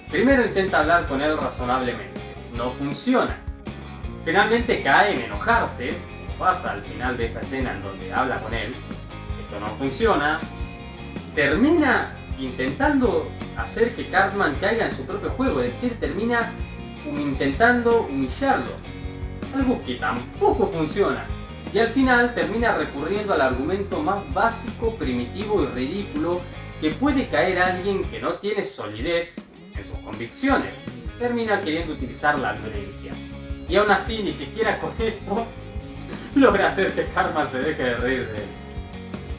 primero intenta hablar con él razonablemente. No funciona. Finalmente cae en enojarse, como pasa al final de esa escena en donde habla con él. Esto no funciona. Termina intentando hacer que Cartman caiga en su propio juego, es decir, termina intentando humillarlo. Algo que tampoco funciona. Y al final termina recurriendo al argumento más básico, primitivo y ridículo que puede caer alguien que no tiene solidez en sus convicciones. Termina queriendo utilizar la violencia. Y aún así, ni siquiera con esto logra hacer que Cartman se deje de reír de él.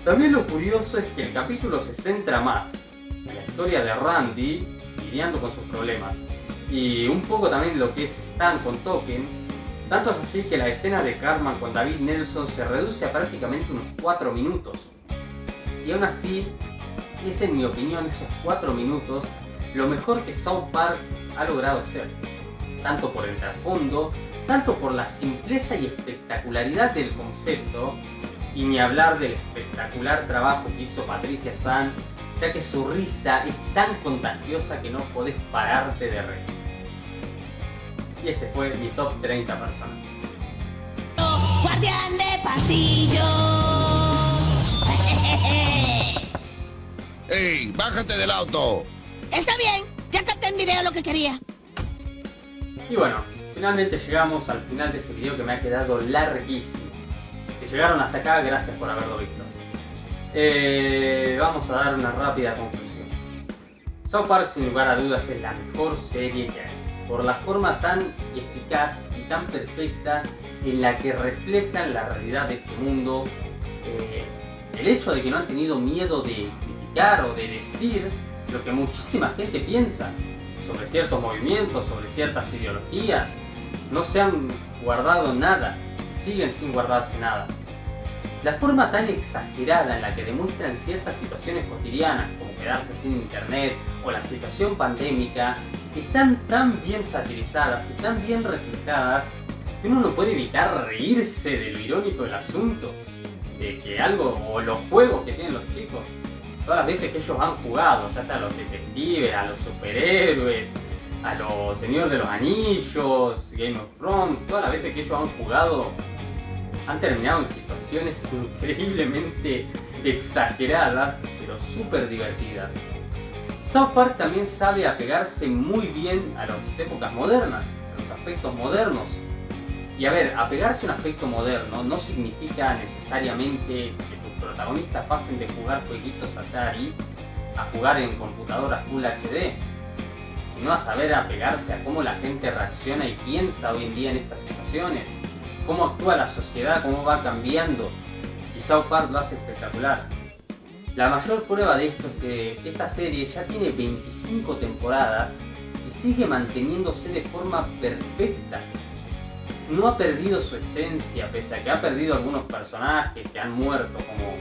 También lo curioso es que el capítulo se centra más en la historia de Randy lidiando con sus problemas y un poco también lo que es Stan con Token. Tanto es así que la escena de Cartman con David Nelson se reduce a prácticamente unos 4 minutos. Y aún así, es en mi opinión esos 4 minutos lo mejor que South Park ha logrado ser. Tanto por el trasfondo, tanto por la simpleza y espectacularidad del concepto, y ni hablar del espectacular trabajo que hizo Patricia Sun, ya que su risa es tan contagiosa que no podés pararte de reír. Y este fue mi top 30 personas. Guardián de pasillos. ¡Ey! ¡Bájate del auto! Está bien, ya capté en video lo que quería. Y bueno, finalmente llegamos al final de este video que me ha quedado larguísimo. Si llegaron hasta acá, gracias por haberlo visto. Vamos a dar una rápida conclusión. South Park sin lugar a dudas es la mejor serie que hay, por la forma tan eficaz y tan perfecta en la que reflejan la realidad de este mundo, el hecho de que no han tenido miedo de criticar o de decir lo que muchísima gente piensa sobre ciertos movimientos, sobre ciertas ideologías. No se han guardado nada, siguen sin guardarse nada. La forma tan exagerada en la que demuestran ciertas situaciones cotidianas, como quedarse sin internet o la situación pandémica, están tan bien satirizadas y tan bien reflejadas que uno no puede evitar reírse de lo irónico del asunto, de que algo, o los juegos que tienen los chicos, todas las veces que ellos han jugado, ya sea a los detectives, a los superhéroes, a los Señores de los Anillos, Game of Thrones, todas las veces que ellos han jugado, han terminado en situaciones increíblemente exageradas, pero súper divertidas. South Park también sabe apegarse muy bien a las épocas modernas, a los aspectos modernos. Y a ver, apegarse a un aspecto moderno no significa necesariamente que tus protagonistas pasen de jugar jueguitos Atari a jugar en computadoras Full HD, sino a saber apegarse a cómo la gente reacciona y piensa hoy en día en estas situaciones, cómo actúa la sociedad, cómo va cambiando, y South Park lo hace espectacular. La mayor prueba de esto es que esta serie ya tiene 25 temporadas y sigue manteniéndose de forma perfecta. No ha perdido su esencia, pese a que ha perdido algunos personajes que han muerto, como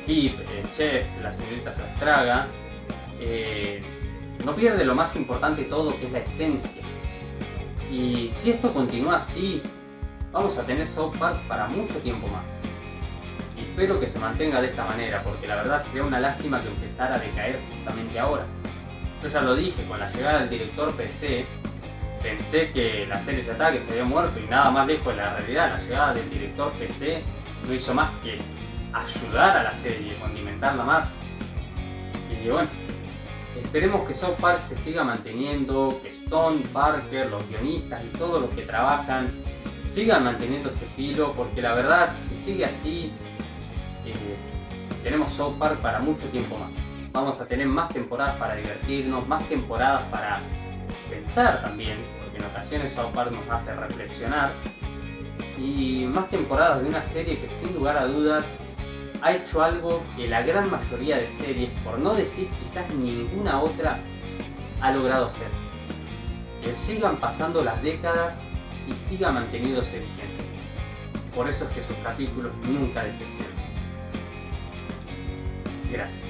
Pip, el chef, la señorita Sastraga. No pierde lo más importante de todo, que es la esencia. Y si esto continúa así, vamos a tener South Park para mucho tiempo más. Y espero que se mantenga de esta manera, porque la verdad sería una lástima que empezara a decaer justamente ahora. Yo ya lo dije, con la llegada del director PC, pensé que la serie ya estaba, que se había muerto, y nada más lejos de la realidad. La llegada del director PC no hizo más que ayudar a la serie, condimentarla más. Y bueno, esperemos que South Park se siga manteniendo, que Stone, Parker, los guionistas y todos los que trabajan sigan manteniendo este filo, porque la verdad, si sigue así, tenemos South Park para mucho tiempo más. Vamos a tener más temporadas para divertirnos, más temporadas para pensar también, porque en ocasiones South Park nos hace reflexionar, y más temporadas de una serie que sin lugar a dudas ha hecho algo que la gran mayoría de series, por no decir quizás ninguna otra, ha logrado hacer. Que sigan pasando las décadas y siga manteniéndose vigente. Por eso es que sus capítulos nunca decepcionan. Gracias.